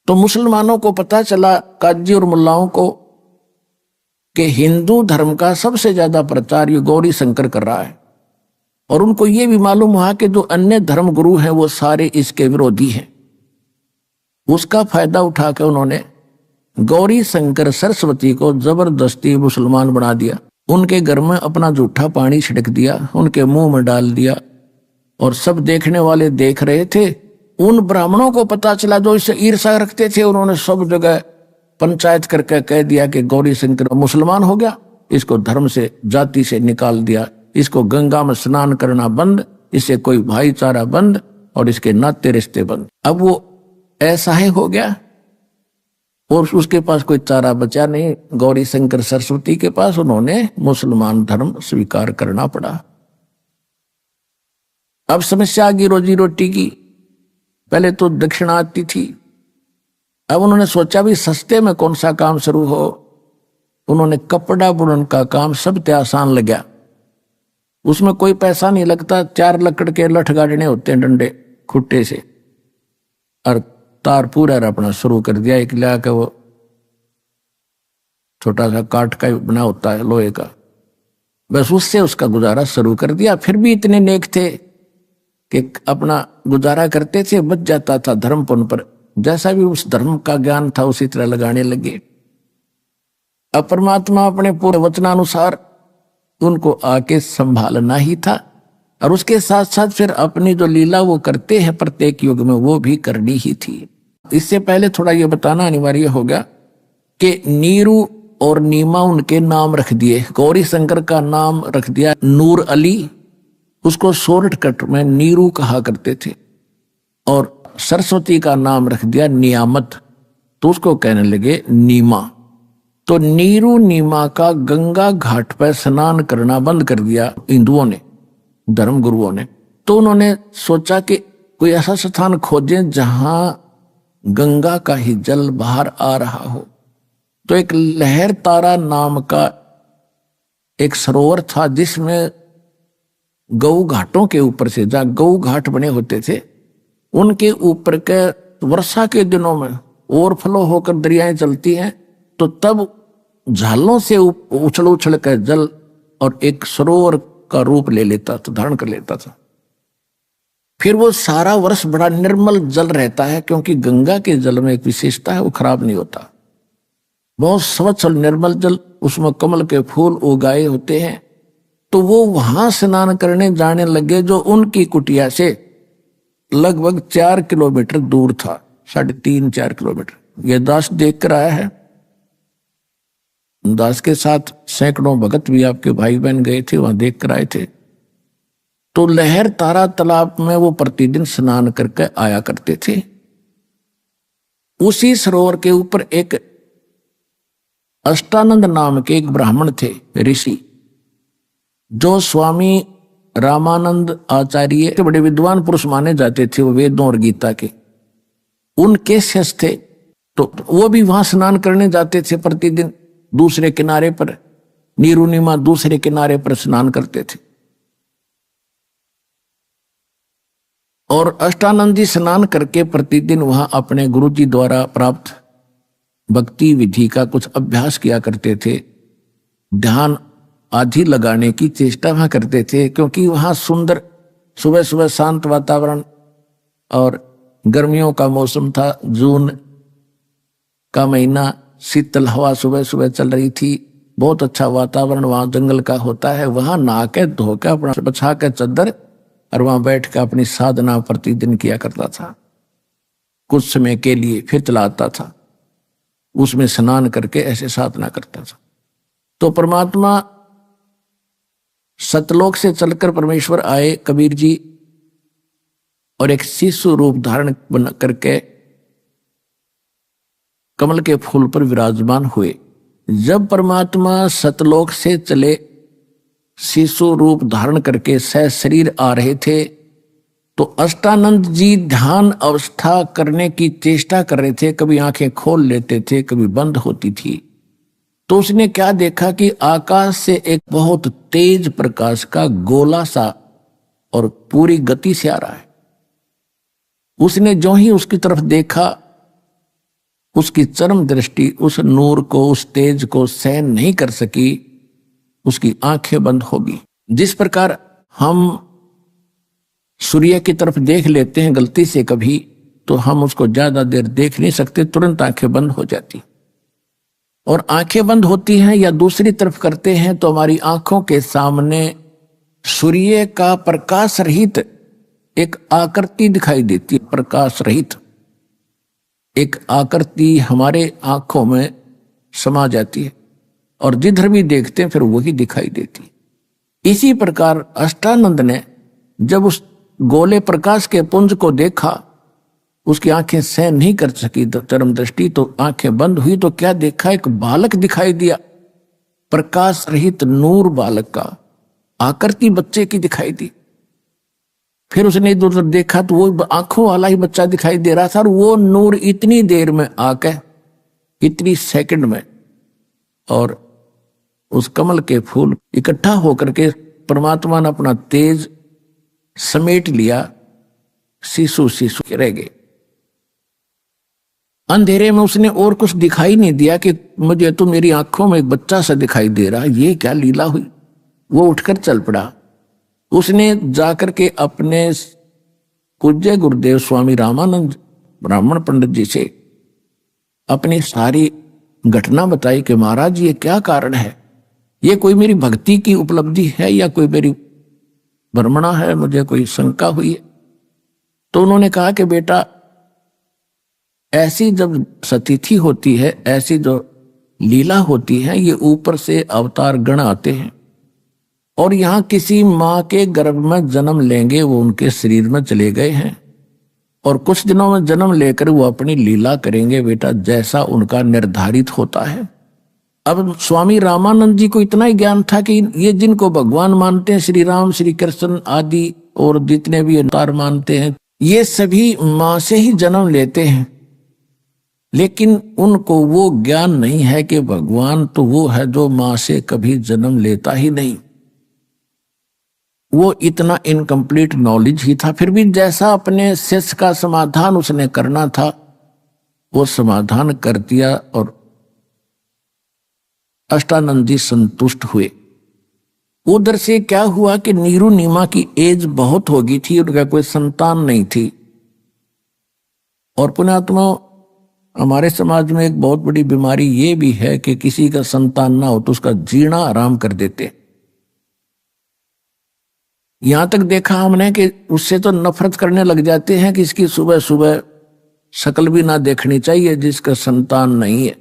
तो मुसलमानों को पता चला, काजी और मुल्लाओं को, कि हिंदू धर्म का सबसे ज्यादा प्रचार ये गौरी शंकर कर रहा है। और उनको ये भी मालूम हुआ कि जो अन्य धर्म गुरु हैं वो सारे इसके विरोधी हैं। उसका फायदा उठाकर उन्होंने गौरी शंकर सरस्वती को जबरदस्ती मुसलमान बना दिया। उनके घर में अपना जूठा पानी छिड़क दिया, उनके मुंह में डाल दिया, और सब देखने वाले देख रहे थे। उन ब्राह्मणों को पता चला जो इससे ईर्षा रखते थे, उन्होंने सब जगह पंचायत करके कह दिया कि गौरी शंकर मुसलमान हो गया, इसको धर्म से जाति से निकाल दिया, इसको गंगा में स्नान करना बंद, इससे कोई भाईचारा बंद और इसके नाते रिश्ते बंद। अब वो ऐसा ही हो गया और उसके पास कोई चारा बचा नहीं। गौरी शंकर सरस्वती के पास उन्होंने मुसलमान धर्म स्वीकार करना पड़ा। अब समस्या आ गई रोजी रोटी की। पहले तो दक्षिणा आती थी, अब उन्होंने सोचा भी सस्ते में कौन सा काम शुरू हो। उन्होंने कपड़ा बुनन का काम सबसे आसान लगा, उसमें कोई पैसा नहीं लगता। 4 लकड़ के लठ गाड़ने होते हैं डंडे खुट्टे से, और तार पूरा अपना शुरू कर दिया। एक लिया के वो छोटा सा काठ का बना होता है लोहे का, बस उससे उसका गुजारा शुरू कर दिया। फिर भी इतने नेक थे कि अपना गुजारा करते थे, बच जाता था धर्मपन पर। जैसा भी उस धर्म का ज्ञान था उसी तरह लगाने लगे। अब परमात्मा अपने पूरे वचनानुसार उनको आके संभालना ही था, और उसके साथ साथ फिर अपनी जो लीला वो करते हैं प्रत्येक युग में वो भी करनी ही थी। इससे पहले थोड़ा ये बताना अनिवार्य होगा कि नीरू और नीमा उनके नाम रख दिए। गौरी शंकर का नाम रख दिया नूर अली, उसको शॉर्टकट में नीरू कहा करते थे, और सरस्वती का नाम रख दिया नियामत, तो उसको कहने लगे नीमा। तो नीरू नीमा का गंगा घाट पर स्नान करना बंद कर दिया हिंदुओं ने, धर्म गुरुओं ने। तो उन्होंने सोचा कि कोई ऐसा स्थान खोजें जहां गंगा का ही जल बाहर आ रहा हो। तो एक लहर तारा नाम का एक सरोवर था जिसमें गऊ घाटों के ऊपर से, जहां गऊ घाट बने होते थे उनके ऊपर के वर्षा के दिनों में ओवरफ्लो होकर दरियाएं चलती हैं, तो तब झालों से उछल उछल कर जल और एक सरोवर का रूप ले लेता था, धारण कर लेता था। फिर वो सारा वर्ष बड़ा निर्मल जल रहता है, क्योंकि गंगा के जल में एक विशेषता है, वो खराब नहीं होता, बहुत स्वच्छ और निर्मल जल, उसमें कमल के फूल उगाए होते हैं। तो वो वहां स्नान करने जाने लगे, जो उनकी कुटिया से लगभग 4 किलोमीटर दूर था, 3.5-4 किलोमीटर। ये दास देख कर आया है। दास के साथ सैकड़ों भगत भी आपके भाई बहन गए थे, वहां देख कर आए थे। तो लहर तारा तालाब में वो प्रतिदिन स्नान करके आया करते थे। उसी सरोवर के ऊपर एक अष्टानंद नाम के एक ब्राह्मण थे, ऋषि, जो स्वामी रामानंद आचार्य के बड़े विद्वान पुरुष माने जाते थे, वो वेदों और गीता के, उनके शिष्य थे। तो वो भी वहां स्नान करने जाते थे प्रतिदिन, दूसरे किनारे पर, नीरुनिमा दूसरे किनारे पर स्नान करते थे। और अष्टानंद जी स्नान करके प्रतिदिन वहां अपने गुरु जी द्वारा प्राप्त भक्ति विधि का कुछ अभ्यास किया करते थे, ध्यान आदि लगाने की चेष्टा वहां करते थे। क्योंकि वहां सुंदर सुबह सुबह शांत वातावरण, और गर्मियों का मौसम था, जून का महीना, शीतल हवा सुबह सुबह चल रही थी, बहुत अच्छा वातावरण वहां जंगल का होता है। वहां नहा के धो के अपना बछा के चद्दर, और वहां बैठ के अपनी साधना प्रतिदिन किया करता था कुछ समय के लिए, फिर चला आता था, उसमें स्नान करके ऐसे साधना करता था। तो परमात्मा सतलोक से चलकर परमेश्वर आए, कबीर जी, और एक शिशु रूप धारण करके कमल के फूल पर विराजमान हुए। जब परमात्मा सतलोक से चले शिशु रूप धारण करके सह शरीर आ रहे थे, तो अष्टानंद जी ध्यान अवस्था करने की चेष्टा कर रहे थे। कभी आंखें खोल लेते थे, कभी बंद होती थी। तो उसने क्या देखा कि आकाश से एक बहुत तेज प्रकाश का गोला सा और पूरी गति से आ रहा है। उसने जो ही उसकी तरफ देखा, उसकी चरम दृष्टि उस नूर को, उस तेज को सहन नहीं कर सकी, उसकी आंखें बंद होगी। जिस प्रकार हम सूर्य की तरफ देख लेते हैं गलती से कभी, तो हम उसको ज्यादा देर देख नहीं सकते, तुरंत आंखें बंद हो जाती। और आंखें बंद होती हैं या दूसरी तरफ करते हैं तो हमारी आंखों के सामने सूर्य का प्रकाश रहित एक आकृति दिखाई देती है। प्रकाश रहित एक आकृति हमारे आंखों में समा जाती है और जिधर भी देखते हैं फिर वही दिखाई देती है। इसी प्रकार अष्टानंद ने जब उस गोले प्रकाश के पुंज को देखा, उसकी आंखें सहन नहीं कर सकी चरम दृष्टि, तो आंखें बंद हुई। तो क्या देखा, एक बालक दिखाई दिया, प्रकाश रहित नूर बालक का, आकृति बच्चे की दिखाई दी। फिर उसने इधर उधर देखा तो वो आंखों वाला ही बच्चा दिखाई दे रहा था, और वो नूर इतनी देर में आके, इतनी सेकंड में, और उस कमल के फूल इकट्ठा होकर के परमात्मा ने अपना तेज समेट लिया, शिशु शिशु रह गए। अंधेरे में उसने और कुछ दिखाई नहीं दिया कि मुझे तो मेरी आंखों में एक बच्चा सा दिखाई दे रहा, ये क्या लीला हुई। वो उठकर चल पड़ा। उसने जाकर के अपने पूज्य गुरुदेव स्वामी रामानंद ब्राह्मण पंडित जी से अपनी सारी घटना बताई कि महाराज ये क्या कारण है, ये कोई मेरी भक्ति की उपलब्धि है या कोई मेरी भ्रमणा है, मुझे कोई शंका हुई है। तो उन्होंने कहा कि बेटा, ऐसी जब सतिथि होती है, ऐसी जो लीला होती है, ये ऊपर से अवतार गण आते हैं और यहाँ किसी माँ के गर्भ में जन्म लेंगे, वो उनके शरीर में चले गए हैं और कुछ दिनों में जन्म लेकर वो अपनी लीला करेंगे बेटा, जैसा उनका निर्धारित होता है। अब स्वामी रामानंद जी को इतना ही ज्ञान था कि ये जिनको भगवान मानते हैं, श्री राम, श्री कृष्ण आदि और जितने भी अवतार मानते हैं, ये सभी माँ से ही जन्म लेते हैं। लेकिन उनको वो ज्ञान नहीं है कि भगवान तो वो है जो माँ से कभी जन्म लेता ही नहीं। वो इतना इनकम्प्लीट नॉलेज ही था। फिर भी जैसा अपने शिष्य का समाधान उसने करना था, वो समाधान कर दिया और अष्टानंद जी संतुष्ट हुए। उधर से क्या हुआ कि नीरू नीमा की एज बहुत हो गई थी, उनका कोई संतान नहीं थी। और पुण्यात्मा, हमारे समाज में एक बहुत बड़ी बीमारी ये भी है कि किसी का संतान ना हो तो उसका जीना आराम कर देते। यहां तक देखा हमने कि उससे तो नफरत करने लग जाते हैं कि इसकी सुबह सुबह शक्ल भी ना देखनी चाहिए जिसका संतान नहीं है।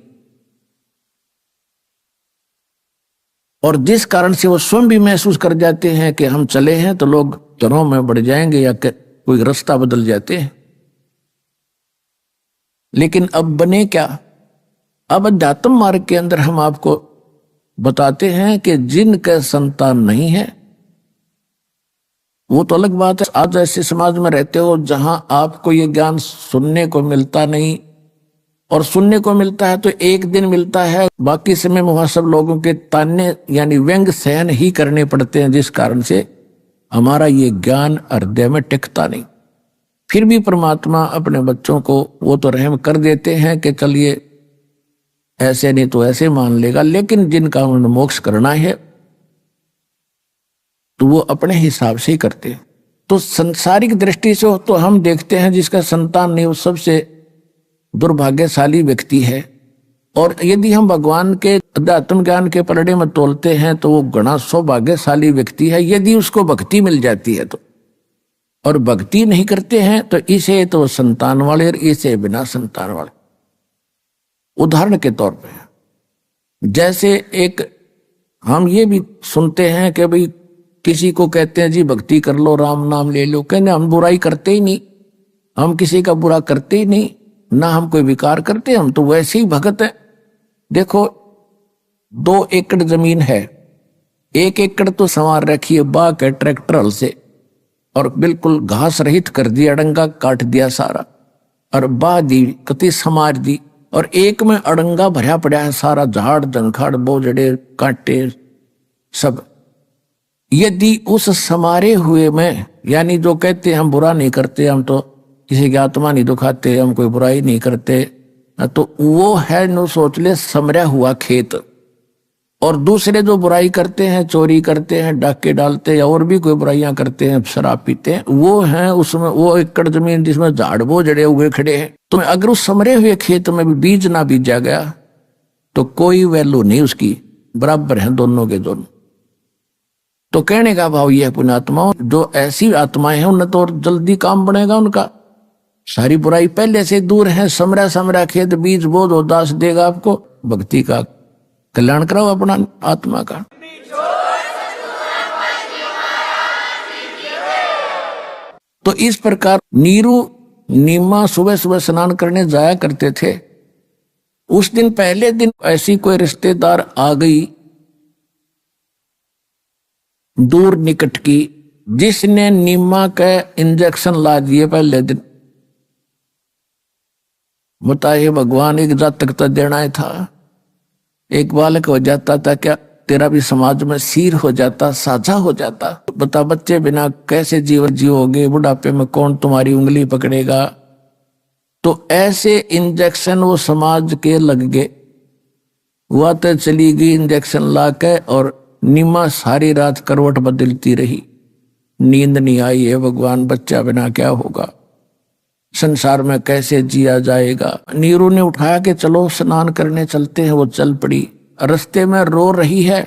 और जिस कारण से वो स्वयं भी महसूस कर जाते हैं कि हम चले हैं तो लोग घरों में बढ़ जाएंगे या कोई रास्ता बदल जाते हैं। लेकिन अब बने क्या? अब अध्यात्म मार्ग के अंदर हम आपको बताते हैं कि जिनका संतान नहीं है वो तो अलग बात है। आज ऐसे समाज में रहते हो जहां आपको ये ज्ञान सुनने को मिलता नहीं, और सुनने को मिलता है तो एक दिन मिलता है, बाकी समय में वहां सब लोगों के ताने यानी व्यंग सहन ही करने पड़ते हैं, जिस कारण से हमारा ये ज्ञान हृदय में टिकता नहीं। फिर भी परमात्मा अपने बच्चों को वो तो रहम कर देते हैं कि चलिए ऐसे नहीं तो ऐसे मान लेगा, लेकिन जिनका उन्हें मोक्ष करना है तो वो अपने हिसाब से ही करते हैं। तो संसारिक दृष्टि से तो हम देखते हैं जिसका संतान नहीं वो सबसे दुर्भाग्यशाली व्यक्ति है। और यदि हम भगवान के अध्यात्म ज्ञान के पलड़े में तोलते हैं तो वो घना सौभाग्यशाली व्यक्ति है यदि उसको भक्ति मिल जाती है तो। और भक्ति नहीं करते हैं तो इसे तो संतान वाले और इसे बिना संतान वाले। उदाहरण के तौर पे जैसे एक हम ये भी सुनते हैं कि भाई किसी को कहते हैं जी भक्ति कर लो, राम नाम ले लो, कहने हम बुराई करते ही नहीं, हम किसी का बुरा करते ही नहीं, ना हम कोई विकार करते, हम तो वैसे ही भगत है। देखो 2 एकड़ जमीन है, 1 एकड़ तो संवार रखी है बा के ट्रैक्टर हल से, और बिल्कुल घास रहित कर दिया, अड़ंगा काट दिया सारा, और बा दी कति समार दी, और एक में अड़ंगा भरा पड़ा है सारा, झाड़ झंखाड़ बोझड़े कांटे सब। यदि उस समारे हुए में, यानी जो कहते हम बुरा नहीं करते, हम तो किसी की आत्मा नहीं दुखाते, हम कोई बुराई नहीं करते, तो वो है नो सोच ले समरा हुआ खेत। और दूसरे जो बुराई करते हैं, चोरी करते हैं, डाके डालते हैं, या और भी कोई बुराइयां करते हैं, शराब पीते हैं, वो है उसमें वो एकड़ जमीन जिसमें झाड़ बोझड़े उगे खड़े हैं। तो अगर उस समरे हुए खेत में भी बीज ना बीजा गया तो कोई वैल्यू नहीं उसकी, बराबर है दोनों के दोनों। तो कहने का भाव यह पुण्यात्माओं, जो ऐसी आत्माएं हैं उन्हें तो जल्दी काम बनेगा उनका, सारी बुराई पहले से दूर है। समरा समरा खेत बीज बोध उदास देगा आपको, भक्ति का कल्याण कराओ अपना आत्मा का। तो इस प्रकार नीरू नीमा सुबह सुबह स्नान करने जाया करते थे। उस दिन पहले दिन ऐसी कोई रिश्तेदार आ गई दूर निकट की, जिसने नीमा के इंजेक्शन ला दिए पहले दिन। बताइए भगवान, एक जातक तो देना ही था, एक बालक हो जाता था, क्या तेरा भी समाज में सिर हो जाता, साझा हो जाता। बता बच्चे बिना कैसे जीवन जियोगे, बुढ़ापे में कौन तुम्हारी उंगली पकड़ेगा। तो ऐसे इंजेक्शन वो समाज के लग गए। हुआ तो चली गई इंजेक्शन ला के, और नीमा सारी रात करवट बदलती रही, नींद नहीं आई है भगवान, बच्चा बिना क्या होगा, संसार में कैसे जिया जाएगा। नीरू ने उठाया कि चलो स्नान करने चलते हैं। वो चल पड़ी, रास्ते में रो रही है,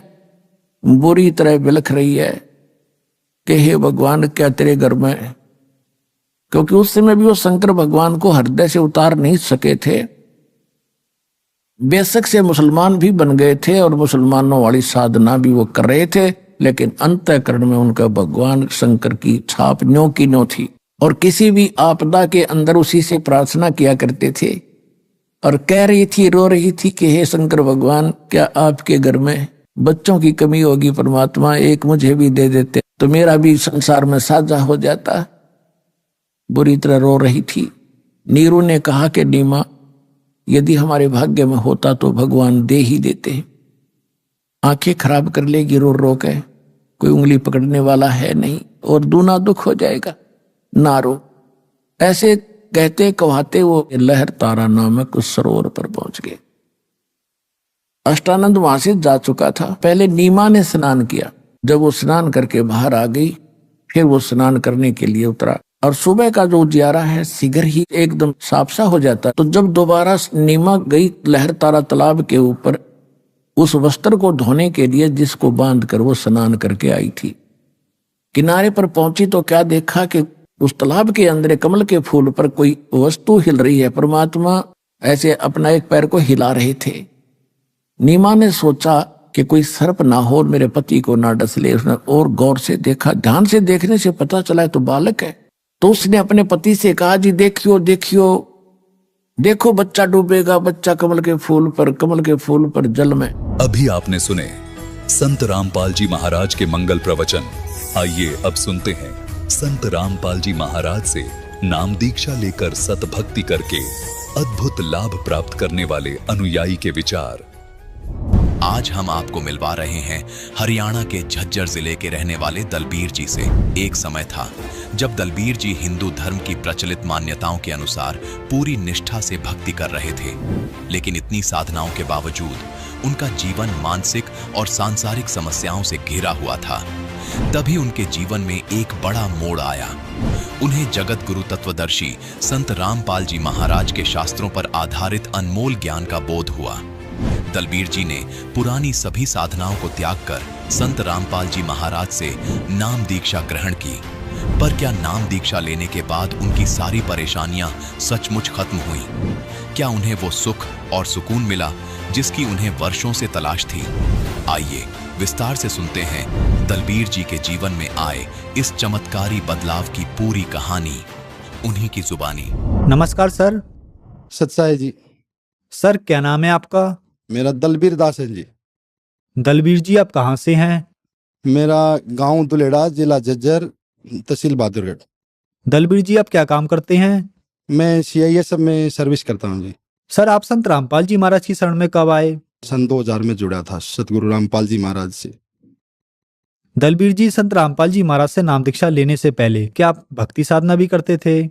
बुरी तरह बिलख रही है कि हे भगवान क्या तेरे घर में, क्योंकि उस समय भी वो शंकर भगवान को हृदय से उतार नहीं सके थे। बेशक से मुसलमान भी बन गए थे और मुसलमानों वाली साधना भी वो कर रहे थे, लेकिन अंतःकरण में उनका भगवान शंकर की छाप न्यों की न्यों थी। और किसी भी आपदा के अंदर उसी से प्रार्थना किया करते थे, और कह रही थी, रो रही थी कि हे शंकर भगवान, क्या आपके घर में बच्चों की कमी होगी परमात्मा, एक मुझे भी दे देते तो मेरा भी संसार में साझा हो जाता। बुरी तरह रो रही थी। नीरू ने कहा कि नीमा, यदि हमारे भाग्य में होता तो भगवान दे ही देते। आंखें खराब कर लेगी रो रो के, कोई उंगली पकड़ने वाला है नहीं, और दूना दुख हो जाएगा, ना रो। ऐसे कहते कहते वो लहर तारा नामक उस सरोवर पर पहुंच गए। अष्टानंद वहां से जा चुका था। पहले नीमा ने स्नान किया। जब वो स्नान करके बाहर आ गई, फिर वो स्नान करने के लिए उतरा, और सुबह का जो उजियारा है शीघ्र ही एकदम साफ सा हो जाता। तो जब दोबारा नीमा गई लहर तारा तालाब के ऊपर उस वस्त्र को धोने के लिए जिसको बांध कर वो स्नान करके आई थी, किनारे पर पहुंची तो क्या देखा कि उस तालाब के अंदर कमल के फूल पर कोई वस्तु हिल रही है। परमात्मा ऐसे अपना एक पैर को हिला रहे थे। नीमा ने सोचा कि कोई सर्प ना हो और मेरे पति को ना डस ले। उसने और गौर से देखा, ध्यान से देखने से पता चला तो बालक है। तो उसने अपने पति से कहा, जी देखियो देखियो, देखो बच्चा डूबेगा, बच्चा कमल के फूल पर जल में। अभी आपने सुने संत रामपाल जी महाराज के मंगल प्रवचन। आइए अब सुनते हैं संत रामपाल जी महाराज से नाम दीक्षा लेकर सतभक्ति करके अद्भुत लाभ प्राप्त करने वाले अनुयायी के विचार। आज हम आपको मिलवा रहे हैं हरियाणा के झज्जर जिले के रहने वाले दलबीर जी से। एक समय था जब दलबीर जी हिंदू धर्म की प्रचलित मान्यताओं के अनुसार पूरी निष्ठा से भक्ति कर रहे थे, लेकिन इतनी साधनाओं के बावजूद उनका जीवन मानसिक और सांसारिक समस्याओं से घिरा हुआ था। तभी उनके जीवन में एक बड़ा मोड़ आया। उन्हें जगत गुरु तत्वदर्शी संत रामपाल जी महाराज के शास्त्रों पर आधारित अनमोल ज्ञान का बोध हुआ। दलबीर जी ने पुरानी सभी साधनाओं को त्याग कर संत रामपाल जी महाराज से नाम दीक्षा ग्रहण की। पर क्या नाम दीक्षा लेने के बाद उनकी सारी परेशानियां सचमुच खत्म हुई? क्या उन्हें वो सुख और सुकून मिला जिसकी उन्हें वर्षों से तलाश थी? आइए विस्तार से सुनते हैं दलबीर जी के जीवन में आए इस चमत्कारी बदलाव की पूरी कहानी, उन्हीं की जुबानी। नमस्कार सर। सत्साई जी। सर क्या नाम है आपका? मेरा दलबीर दास है जी। दलबीर जी, आप कहाँ से हैं? मेरा गांव दुलेड़ा, जिला झज्जर, तहसील बहादुरगढ़। दलबीर जी, आप क्या काम करते हैं? मैं CISF में सर्विस करता हूँ जी। सर, आप संत रामपाल जी महाराज की शरण में कब आए? सन 2000 में जुड़ा था सतगुरु रामपाल जी महाराज से। दलबीर जी, संत रामपाल जी महाराज से नाम दीक्षा लेने से पहले क्या आप भक्ति साधना भी करते थे?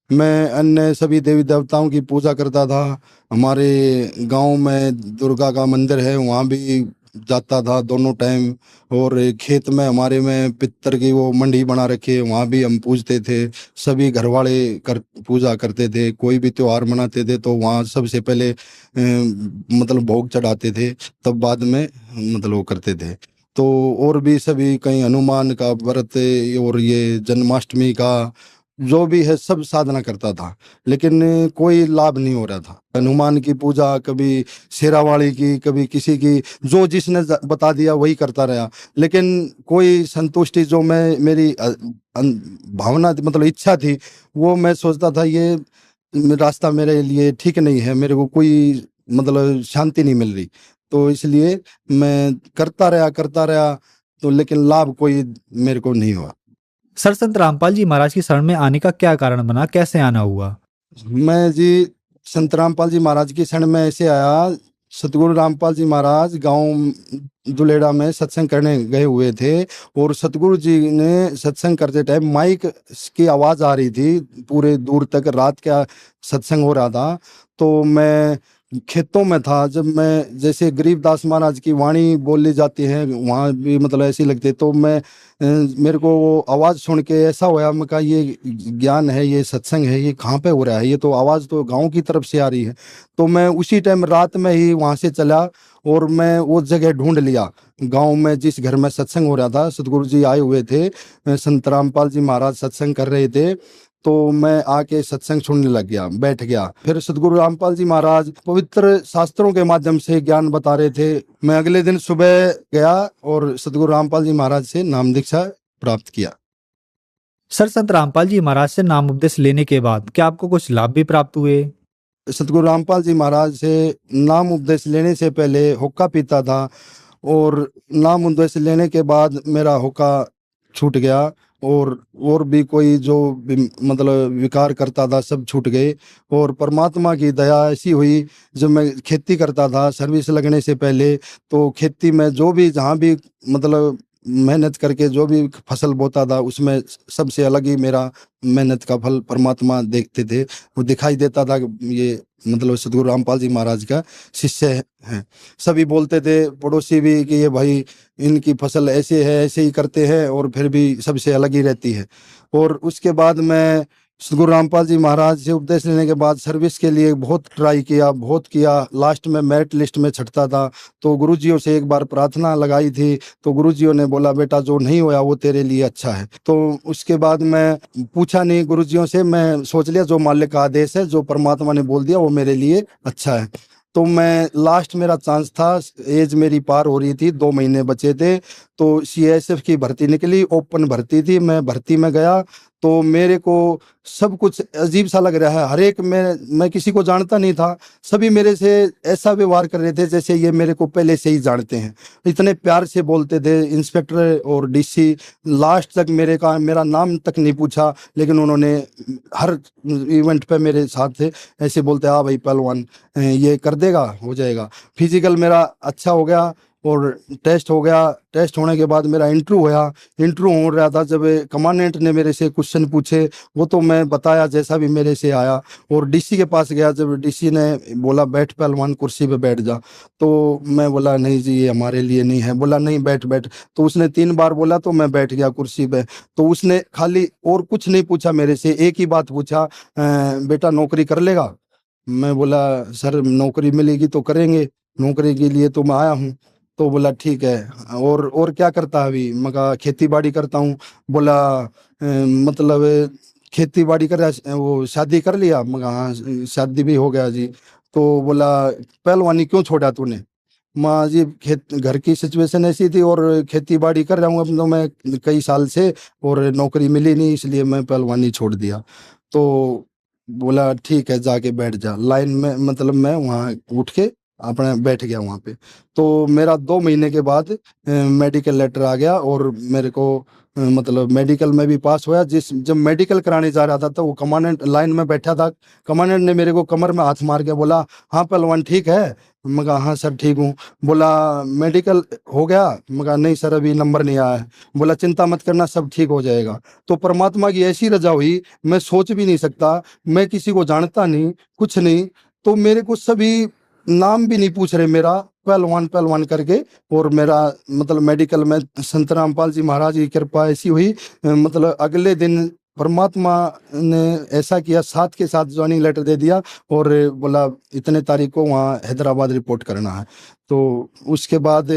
मैं अन्य सभी देवी देवताओं की पूजा करता था। हमारे गांव में दुर्गा का मंदिर है, वहाँ भी जाता था दोनों टाइम। और खेत में हमारे में पित्तर की वो मंडी बना रखी है, वहाँ भी हम पूजते थे। सभी घरवाले पूजा करते थे। कोई भी त्योहार मनाते थे तो वहाँ सबसे पहले मतलब भोग चढ़ाते थे, तब बाद में मतलब वो करते थे। तो और भी सभी कहीं हनुमान का व्रत और ये जन्माष्टमी का जो भी है सब साधना करता था, लेकिन कोई लाभ नहीं हो रहा था। हनुमान की पूजा, कभी शेरावाली की, कभी किसी की, जो जिसने बता दिया वही करता रहा, लेकिन कोई संतुष्टि जो मैं मेरी भावना मतलब इच्छा थी, वो मैं सोचता था ये रास्ता मेरे लिए ठीक नहीं है, मेरे को कोई मतलब शांति नहीं मिल रही। तो इसलिए मैं करता रहा तो लेकिन लाभ कोई मेरे को नहीं हुआ। सर, संत रामपाल जी महाराज की शरण में आने का क्या कारण बना, कैसे आना हुआ? मैं जी संत रामपाल जी महाराज की शरण में ऐसे आया। सतगुरु रामपाल जी महाराज गांव दुलेड़ा में सत्संग करने गए हुए थे, और सतगुरु जी ने सत्संग करते टाइम माइक की आवाज़ आ रही थी पूरे दूर तक, रात का सत्संग हो रहा था। तो मैं खेतों में था, जब मैं जैसे गरीबदास महाराज की वाणी बोली जाती है वहाँ भी मतलब ऐसी लगती, तो मैं मेरे को वो आवाज़ सुन के ऐसा होया, मैं कहा ये ज्ञान है, ये सत्संग है, ये कहाँ पे हो रहा है, ये तो आवाज़ तो गांव की तरफ से आ रही है। तो मैं उसी टाइम रात में ही वहाँ से चला और मैं वो जगह ढूंढ लिया गांव में जिस घर में सत्संग हो रहा था। सतगुरु जी आए हुए थे, संत रामपाल जी महाराज सत्संग कर रहे थे, तो मैं आके सत्संग सुनने लग गया, बैठ गया। फिर सतगुरु रामपाल जी महाराज पवित्र शास्त्रों के माध्यम से ज्ञान बता रहे थे। मैं अगले दिन सुबह गया और सतगुरु रामपाल जी महाराज से नाम दीक्षा प्राप्त किया। सर, संत रामपाल जी महाराज से नाम उपदेश लेने के बाद क्या आपको कुछ लाभ भी प्राप्त हुए? सतगुरु रामपाल जी महाराज से नाम उपदेश लेने से पहले हुक्का पीता था, और नाम उपदेश लेने के बाद मेरा हुक्का छूट गया, और भी कोई जो मतलब विकार करता था सब छूट गए। और परमात्मा की दया ऐसी हुई, जब मैं खेती करता था सर्विस लगने से पहले, तो खेती में जो भी जहाँ भी मतलब मेहनत करके जो भी फसल बोता था, उसमें सबसे अलग ही मेरा मेहनत का फल परमात्मा देखते थे। वो दिखाई देता था कि ये मतलब सतगुरु रामपाल जी महाराज का शिष्य है। सभी बोलते थे, पड़ोसी भी, कि ये भाई इनकी फसल ऐसे है, ऐसे ही करते हैं, और फिर भी सबसे अलग ही रहती है। और उसके बाद मैं सतगुरु रामपाल जी महाराज से उपदेश लेने के बाद सर्विस के लिए बहुत ट्राई किया, बहुत किया। लास्ट में मेरिट लिस्ट में छटता था, तो गुरुजियों से एक बार प्रार्थना लगाई थी, तो गुरुजियों ने बोला बेटा जो नहीं होया वो तेरे लिए अच्छा है। तो उसके बाद मैं पूछा नहीं गुरुजियों से, मैं सोच लिया जो मालिक का आदेश है, जो परमात्मा ने बोल दिया वो मेरे लिए अच्छा है। तो मैं लास्ट मेरा चांस था, एज मेरी पार हो रही थी, 2 महीने बचे थे, तो CISF की भर्ती निकली, ओपन भर्ती थी। मैं भर्ती में गया तो मेरे को सब कुछ अजीब सा लग रहा है। हर एक मैं किसी को जानता नहीं था, सभी मेरे से ऐसा व्यवहार कर रहे थे जैसे ये मेरे को पहले से ही जानते हैं। इतने प्यार से बोलते थे। इंस्पेक्टर और DC लास्ट तक मेरा नाम तक नहीं पूछा, लेकिन उन्होंने हर इवेंट पे मेरे साथ थे। ऐसे बोलते हाँ भाई पहलवान ये कर देगा, हो जाएगा। फिजिकल मेरा अच्छा हो गया और टेस्ट हो गया। टेस्ट होने के बाद मेरा इंटरव्यू हुआ। इंटरव्यू हो रहा था, जब कमांडेंट ने मेरे से क्वेश्चन पूछे वो तो मैं बताया जैसा भी मेरे से आया। और DC के पास गया, जब DC ने बोला बैठ पहलवान कुर्सी पे बैठ जा, तो मैं बोला नहीं जी ये हमारे लिए नहीं है। बोला नहीं बैठ बैठ। तो उसने 3 बार बोला तो मैं बैठ गया कुर्सी पे। तो उसने खाली और कुछ नहीं पूछा मेरे से, एक ही बात पूछा, बेटा नौकरी कर लेगा? मैं बोला सर नौकरी मिलेगी तो करेंगे, नौकरी के लिए तो मैं आया हूँ। तो बोला ठीक है, और क्या करता है अभी? मैं कहा खेती बाड़ी करता हूँ। बोला मतलब खेती बाड़ी कर, वो शादी कर लिया? मैं कहा हाँ शादी भी हो गया जी। तो बोला पहलवानी क्यों छोड़ा तूने? माँ जी घर की सिचुएशन ऐसी थी और खेती बाड़ी कर रहा हूँ अब तो मैं कई साल से, और नौकरी मिली नहीं इसलिए मैं पहलवानी छोड़ दिया। तो बोला ठीक है जाके बैठ जा लाइन में। मतलब मैं वहाँ उठ के अपने बैठ गया वहाँ पे। तो मेरा 2 महीने के बाद मेडिकल लेटर आ गया और मेरे को मतलब मेडिकल में भी पास हुआ। जब मेडिकल कराने जा रहा था तो वो कमांडेंट लाइन में बैठा था। कमांडेंट ने मेरे को कमर में हाथ मार के बोला, हाँ पहलवान ठीक है? मैं कहा हाँ सर ठीक हूँ। बोला मेडिकल हो गया? मैं कहा नहीं सर अभी नंबर नहीं आया है। बोला चिंता मत करना सब ठीक हो जाएगा। तो परमात्मा की ऐसी रजा हुई, मैं सोच भी नहीं सकता। मैं किसी को जानता नहीं, कुछ नहीं, तो मेरे को सभी नाम भी नहीं पूछ रहे मेरा, पहलवान पहलवान करके। और मेरा मतलब मेडिकल में संत रामपाल जी महाराज की कृपा ऐसी हुई, मतलब अगले दिन परमात्मा ने ऐसा किया, साथ के साथ ज्वाइनिंग लेटर दे दिया और बोला इतने तारीख को वहाँ हैदराबाद रिपोर्ट करना है। तो उसके बाद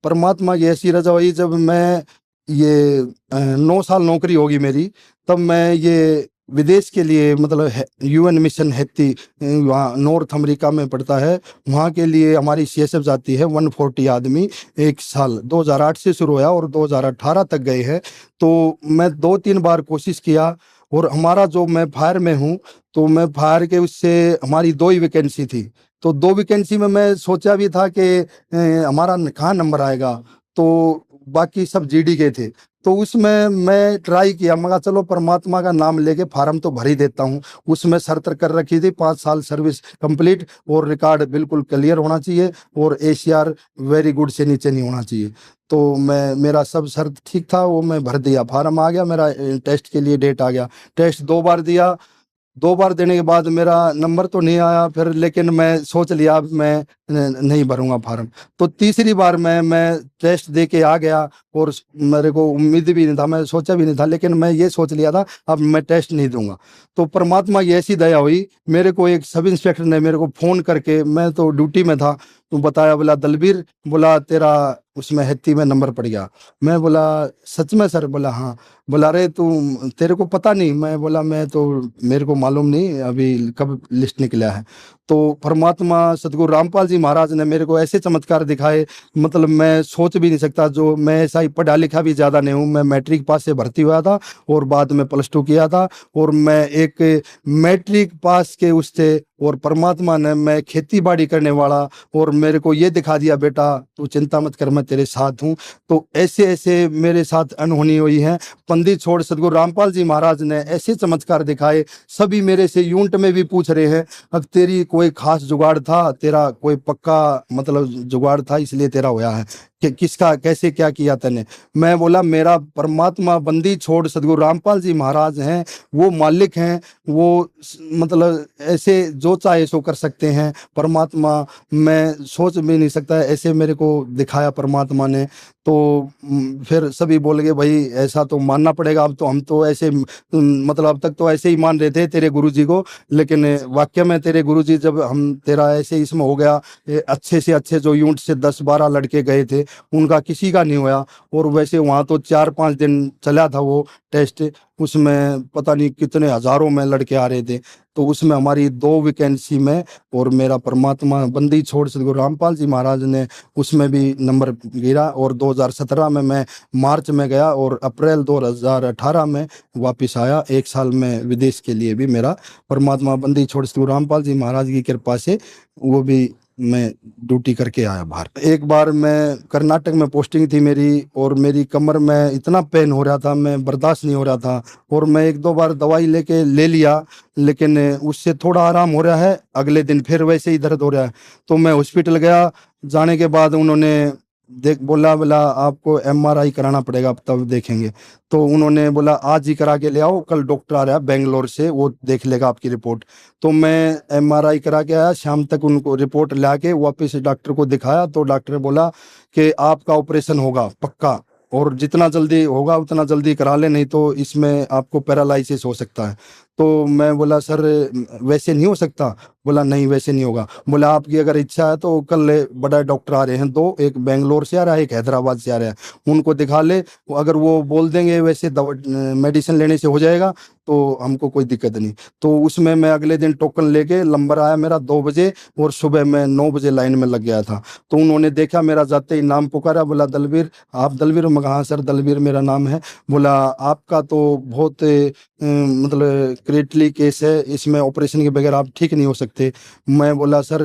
परमात्मा की ऐसी रजा हुई, जब मैं ये 9 साल नौकरी होगी मेरी, तब मैं ये विदेश के लिए मतलब UN मिशन हैती वहाँ नॉर्थ अमेरिका में पड़ता है, वहाँ के लिए हमारी CSF जाती है 140 आदमी। एक साल 2008 से शुरू हुआ और 2018 तक गए हैं। तो मैं 2-3 बार कोशिश किया और हमारा जो मैं फायर में हूँ, तो मैं फायर के उससे हमारी 2 ही वैकेंसी थी। तो 2 वैकेंसी में मैं सोचा भी था कि हमारा कहाँ नंबर आएगा, तो बाकी सब GD के थे। तो उसमें मैं ट्राई किया, मगर चलो परमात्मा का नाम लेके फार्म तो भर ही देता हूँ। उसमें शर्त कर रखी थी 5 साल सर्विस कंप्लीट और रिकॉर्ड बिल्कुल क्लियर होना चाहिए और ACR वेरी गुड से नीचे नहीं होना चाहिए। तो मेरा सब शर्त ठीक था, वो मैं भर दिया, फार्म आ गया मेरा, टेस्ट के लिए डेट आ गया। टेस्ट 2 बार दिया, 2 बार देने के बाद मेरा नंबर तो नहीं आया फिर, लेकिन मैं सोच लिया अब मैं नहीं भरूंगा फार्म। तो तीसरी बार मैं टेस्ट दे के आ गया और मेरे को उम्मीद भी नहीं था, मैं सोचा भी नहीं था, लेकिन मैं ये सोच लिया था अब मैं टेस्ट नहीं दूंगा। तो परमात्मा की ऐसी दया हुई, मेरे को एक सब इंस्पेक्टर ने मेरे को फ़ोन करके, मैं तो ड्यूटी में था, तो बताया, बोला दलबीर, बोला तेरा उसमें हैती में नंबर पड़ गया। मैं बोला सच में सर? बोला हाँ। बोला अरे तू तेरे को पता नहीं? मैं बोला मैं तो मेरे को मालूम नहीं अभी कब लिस्ट निकला है। तो परमात्मा सतगुरु रामपाल जी महाराज ने मेरे को ऐसे चमत्कार दिखाए, मतलब मैं सोच भी नहीं सकता। जो मैं ऐसा ही पढ़ा लिखा भी ज़्यादा नहीं हूँ, मैं मैट्रिक पास से भर्ती हुआ था और बाद में +2 किया था, और मैं एक मैट्रिक पास के उससे, और परमात्मा ने, मैं खेती बाड़ी करने वाला, और मेरे को ये दिखा दिया बेटा तू चिंता मत कर मैं तेरे साथ हूँ। तो ऐसे ऐसे मेरे साथ अनहोनी हुई है। पंडित छोड़ सतगुरु रामपाल जी महाराज ने ऐसे चमत्कार दिखाए, सभी मेरे से यूनिट में भी पूछ रहे हैं अब तेरी कोई खास जुगाड़ था, तेरा कोई पक्का मतलब जुगाड़ था इसलिए तेरा होया है कि किसका कैसे क्या किया तने? मैं बोला मेरा परमात्मा बंदी छोड़ सतगुरु रामपाल जी महाराज हैं, वो मालिक हैं, वो मतलब ऐसे जो चाहे सो कर सकते हैं। परमात्मा मैं सोच भी नहीं सकता, ऐसे मेरे को दिखाया परमात्मा ने। तो फिर सभी बोल गए भाई ऐसा तो मानना पड़ेगा, अब तो हम तो ऐसे मतलब अब तक तो ऐसे ही मान रहे थे तेरे गुरुजी को, लेकिन वाकई में तेरे गुरुजी जब हम तेरा ऐसे इसमें हो गया, अच्छे से अच्छे जो यूनिट से 10-12 लड़के गए थे उनका किसी का नहीं होया। और वैसे वहाँ तो 4-5 दिन चला था वो टेस्ट, उसमें पता नहीं कितने हजारों में लड़के आ रहे थे। तो उसमें हमारी 2 वैकेंसी में, और मेरा परमात्मा बंदी छोड़ सतगुरु रामपाल जी महाराज ने उसमें भी नंबर गिरा। और 2017 में मैं मार्च में गया और अप्रैल 2018 में वापस आया। 1 साल में विदेश के लिए भी मेरा परमात्मा बंदी छोड़ सतगुरु रामपाल जी महाराज की कृपा से वो भी मैं ड्यूटी करके आया बाहर। एक बार मैं कर्नाटक में पोस्टिंग थी मेरी, और मेरी कमर में इतना पेन हो रहा था, मैं बर्दाश्त नहीं हो रहा था, और मैं 1-2 बार दवाई ले लिया, लेकिन उससे थोड़ा आराम हो रहा है, अगले दिन फिर वैसे ही दर्द हो रहा है। तो मैं हॉस्पिटल गया, जाने के बाद उन्होंने बोला आपको MRI कराना पड़ेगा तब देखेंगे। तो उन्होंने बोला आज ही करा के ले आओ, कल डॉक्टर आ रहा है बेंगलोर से, वो देख लेगा आपकी रिपोर्ट। तो मैं MRI करा के आया, शाम तक उनको रिपोर्ट ला के वापस डॉक्टर को दिखाया। तो डॉक्टर ने बोला कि आपका ऑपरेशन होगा पक्का, और जितना जल्दी होगा उतना जल्दी करा ले, नहीं तो इसमें आपको पैरालिसिस हो सकता है। तो मैं बोला सर वैसे नहीं हो सकता? बोला नहीं वैसे नहीं होगा। बोला आपकी अगर इच्छा है तो कल बड़ा डॉक्टर आ रहे हैं 2, एक बेंगलोर से आ रहा है, एक हैदराबाद से आ रहा है, उनको दिखा ले, अगर वो बोल देंगे वैसे मेडिसिन लेने से हो जाएगा तो हमको कोई दिक्कत नहीं। तो उसमें मैं अगले दिन टोकन लेके, नंबर आया मेरा 2 बजे, और सुबह मैं 9 बजे लाइन में लग गया था। तो उन्होंने देखा मेरा, जाते ही नाम पुकारा, बोला दलबीर, आप दलबीर? मैं कहा हाँ सर दलबीर मेरा नाम है। बोला आपका तो बहुत मतलब क्रिटिकली केस है, इसमें ऑपरेशन के बगैर आप ठीक नहीं हो सकते। मैं बोला सर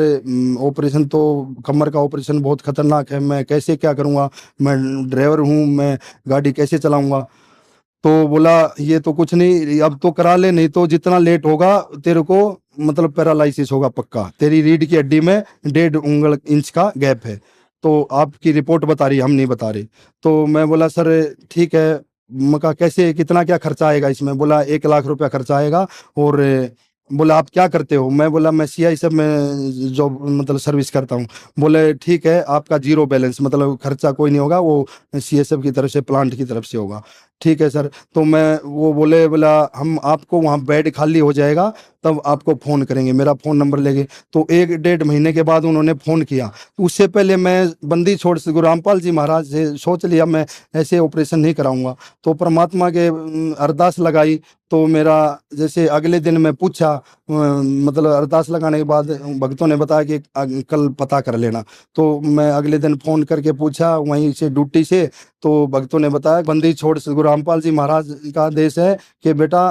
ऑपरेशन तो कमर का ऑपरेशन बहुत खतरनाक है, मैं कैसे क्या करूँगा, मैं ड्राइवर हूँ, मैं गाड़ी कैसे चलाऊँगा। तो बोला ये तो कुछ नहीं, अब तो करा ले, नहीं तो जितना लेट होगा तेरे को मतलब पैरालिसिस होगा पक्का, तेरी रीढ़ की हड्डी में 1.5 इंच का गैप है, तो आपकी रिपोर्ट बता रही, हम नहीं बता रहे। तो मैं बोला सर ठीक है, मैं कहा कैसे कितना क्या खर्चा आएगा इसमें, बोला 1 लाख रुपया खर्चा आएगा। और बोला आप क्या करते हो, मैं बोला मैं सीआई सब में जॉब मतलब सर्विस करता हूँ। बोले ठीक है आपका 0 बैलेंस, मतलब खर्चा कोई नहीं होगा, वो सीएसएफ की तरफ से प्लांट की तरफ से होगा। ठीक है सर। तो मैं वो बोला हम आपको वहाँ बेड खाली हो जाएगा तब आपको फ़ोन करेंगे, मेरा फ़ोन नंबर लेंगे। तो 1-1.5 महीने के बाद उन्होंने फ़ोन किया। उससे पहले मैं बंदी छोड़ से गुरु रामपाल जी महाराज से सोच लिया मैं ऐसे ऑपरेशन नहीं कराऊंगा। तो परमात्मा के अरदास लगाई, तो मेरा जैसे अगले दिन मैं पूछा, मतलब अरदास लगाने के बाद भक्तों ने बताया कि कल पता कर लेना। तो मैं अगले दिन फ़ोन करके पूछा वहीं से ड्यूटी से, तो भक्तों ने बताया बंदी छोड़ से गुरु रामपाल जी महाराज का आदेश है कि बेटा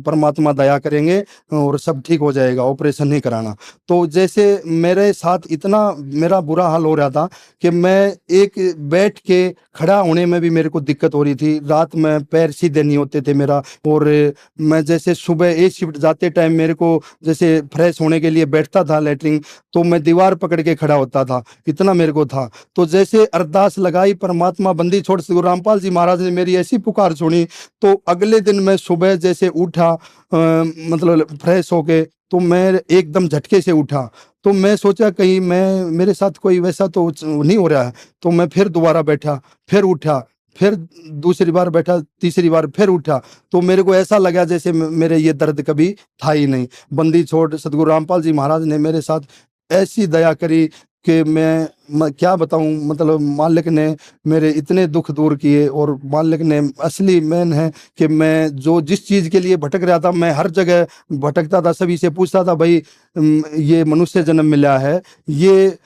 परमात्मा दया करेंगे और सब ठीक हो जाएगा, ऑपरेशन नहीं कराना। तो जैसे मेरे साथ इतना मेरा बुरा हाल हो रहा था कि मैं एक बैठ के खड़ा होने में भी मेरे को दिक्कत हो रही थी, रात में पैर सीधे नहीं होते थे मेरा। और मैं जैसे सुबह एक शिफ्ट जाते टाइम मेरे को जैसे फ्रेश होने के लिए बैठता था लेटरिन, तो मैं दीवार पकड़ के खड़ा होता था, इतना मेरे को था। तो जैसे अरदास लगाई परमात्मा बंदी छोड़ से गुरु रामपाल जी महाराज ने मेरी ऐसी पुकार सुनी, तो अगले दिन मैं सुबह जैसे उठा मतलब फ्रेश होके, तो मैं एकदम झटके से उठा। तो मैं सोचा कहीं मैं मेरे साथ कोई वैसा तो नहीं हो रहा है। तो मैं फिर दोबारा बैठा, फिर उठा, फिर दूसरी बार बैठा, तीसरी बार फिर उठा। तो मेरे को ऐसा लगा जैसे मेरे ये दर्द कभी था ही नहीं। बंदी छोड़ सदगुरु रामपाल जी महाराज ने मेरे साथ ऐसी दया करी कि मैं क्या बताऊं, मतलब मालिक ने मेरे इतने दुख दूर किए। और मालिक ने असली मेन है कि मैं जो जिस चीज़ के लिए भटक रहा था, मैं हर जगह भटकता था, सभी से पूछता था भाई ये मनुष्य जन्म मिला है, ये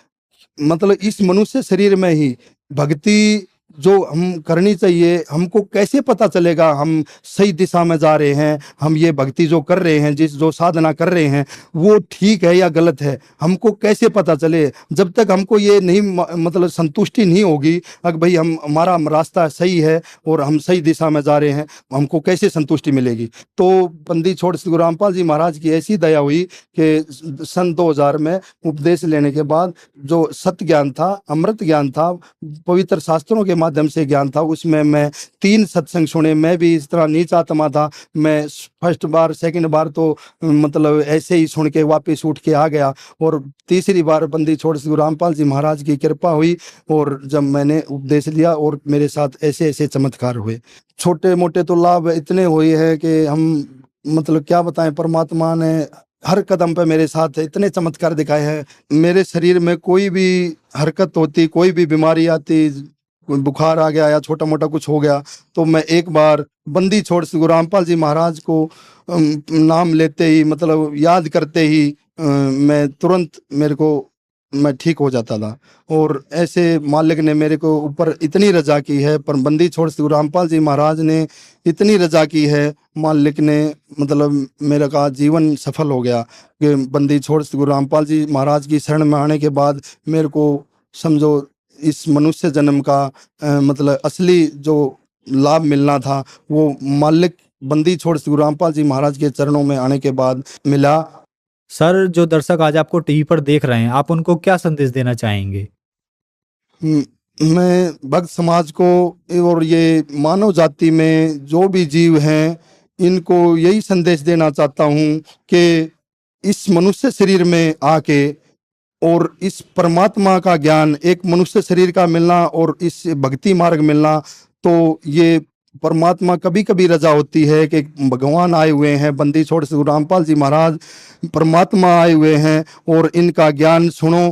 मतलब इस मनुष्य शरीर में ही भक्ति जो हम करनी चाहिए, हमको कैसे पता चलेगा हम सही दिशा में जा रहे हैं, हम ये भक्ति जो कर रहे हैं, जो साधना कर रहे हैं वो ठीक है या गलत है, हमको कैसे पता चले। जब तक हमको ये नहीं मतलब संतुष्टि नहीं होगी अगर भाई हमारा रास्ता सही है और हम सही दिशा में जा रहे हैं, हमको कैसे संतुष्टि मिलेगी। तो बंदी छोड़ गुरु रामपाल जी महाराज की ऐसी दया हुई कि सन 2000 में उपदेश लेने के बाद जो सत्य ज्ञान था, अमृत ज्ञान था, पवित्र शास्त्रों के माध्यम से ज्ञान था, उसमें मैं 3 सत्संग सुने। मैं भी इस तरह नीच आत्मा था, मैं फर्स्ट बार सेकंड बार तो मतलब ऐसे ही सुन के वापस उठ के आ गया। और तीसरी बार बंदी छोड़ गुरु रामपाल जी महाराज की कृपा हुई और जब मैंने उपदेश लिया और मेरे साथ ऐसे ऐसे चमत्कार हुए। छोटे मोटे तो लाभ इतने हुए हैं कि हम मतलब क्या बताएं, परमात्मा ने हर कदम पे मेरे साथ इतने चमत्कार दिखाए हैं। मेरे शरीर में कोई भी हरकत होती, कोई भी बीमारी आती, बुखार आ गया या छोटा मोटा कुछ हो गया, तो मैं एक बार बंदी छोड़ गुरु रामपाल जी महाराज को नाम लेते ही मतलब याद करते ही मैं तुरंत मैं ठीक हो जाता था। और ऐसे मालिक ने मेरे को ऊपर इतनी रजा की है, पर बंदी छोड़ गुरु रामपाल जी महाराज ने इतनी रजा की है, मालिक ने मतलब मेरा का जीवन सफल हो गया कि बंदी छोड़ गुरु रामपाल जी महाराज की शरण में आने के बाद मेरे को समझो इस मनुष्य जन्म का मतलब असली जो लाभ मिलना था वो मालिक बंदी छोड़ गुरु रामपाल जी महाराज के चरणों में आने के बाद मिला। सर, जो दर्शक आज आपको टीवी पर देख रहे हैं, आप उनको क्या संदेश देना चाहेंगे? मैं भक्त समाज को और ये मानव जाति में जो भी जीव हैं इनको यही संदेश देना चाहता हूँ कि इस मनुष्य शरीर में आके और इस परमात्मा का ज्ञान, एक मनुष्य शरीर का मिलना और इस भक्ति मार्ग मिलना, तो ये परमात्मा कभी कभी रजा होती है कि भगवान आए हुए हैं, बंदी छोड़ गुरु रामपाल जी महाराज परमात्मा आए हुए हैं और इनका ज्ञान सुनो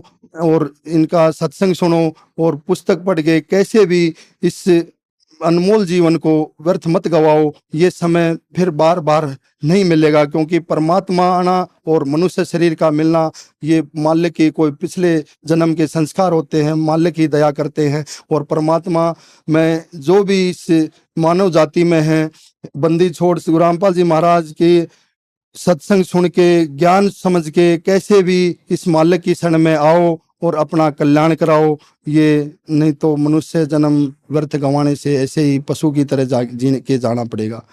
और इनका सत्संग सुनो और पुस्तक पढ़ के कैसे भी इस अनमोल जीवन को व्यर्थ मत गवाओ। ये समय फिर बार बार नहीं मिलेगा, क्योंकि परमात्मा आना और मनुष्य शरीर का मिलना ये मालिक की कोई पिछले जन्म के संस्कार होते हैं, मालिक ही दया करते हैं। और परमात्मा में जो भी इस मानव जाति में है, बंदी छोड़ गुरु रामपाल जी महाराज की सत्संग सुन के ज्ञान समझ के कैसे भी इस मालिक की शरण में आओ और अपना कल्याण कराओ। ये नहीं तो मनुष्य जन्म व्यर्थ गंवाने से ऐसे ही पशु की तरह जीने के जाना पड़ेगा।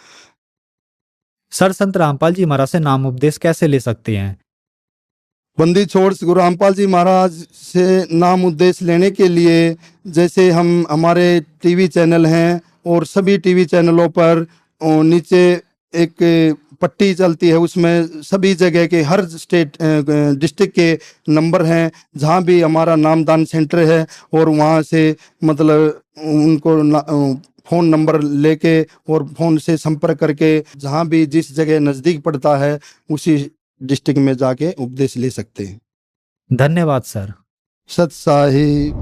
सर, संत रामपाल जी महाराज से नाम उपदेश कैसे ले सकते हैं? बंदी छोड़ गुरु रामपाल जी महाराज से नाम उपदेश लेने के लिए जैसे हमारे टीवी चैनल हैं और सभी टीवी चैनलों पर नीचे एक पट्टी चलती है, उसमें सभी जगह के हर स्टेट डिस्ट्रिक्ट के नंबर हैं जहाँ भी हमारा नामदान सेंटर है, और वहाँ से मतलब उनको फ़ोन नंबर लेके और फ़ोन से संपर्क करके जहाँ भी जिस जगह नज़दीक पड़ता है उसी डिस्ट्रिक्ट में जाके उपदेश ले सकते हैं। धन्यवाद सर। सत साहिब।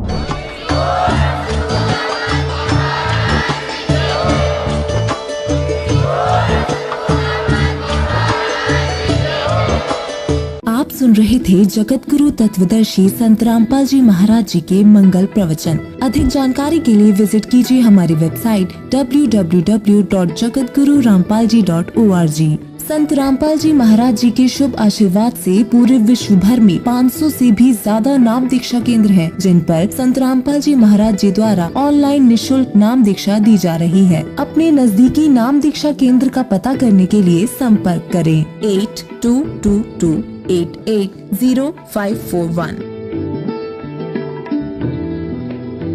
आप सुन रहे थे जगत गुरु तत्वदर्शी संत रामपाल जी महाराज जी के मंगल प्रवचन। अधिक जानकारी के लिए विजिट कीजिए हमारी वेबसाइट www.jagatgururampalji.org। संत रामपाल जी महाराज जी के शुभ आशीर्वाद से पूरे विश्व भर में 500 से भी ज्यादा नाम दीक्षा केंद्र हैं, जिन पर संत रामपाल जी महाराज जी द्वारा ऑनलाइन निशुल्क नाम दीक्षा दी जा रही है। अपने नजदीकी नाम दीक्षा केंद्र का पता करने के लिए संपर्क करें 8222880541।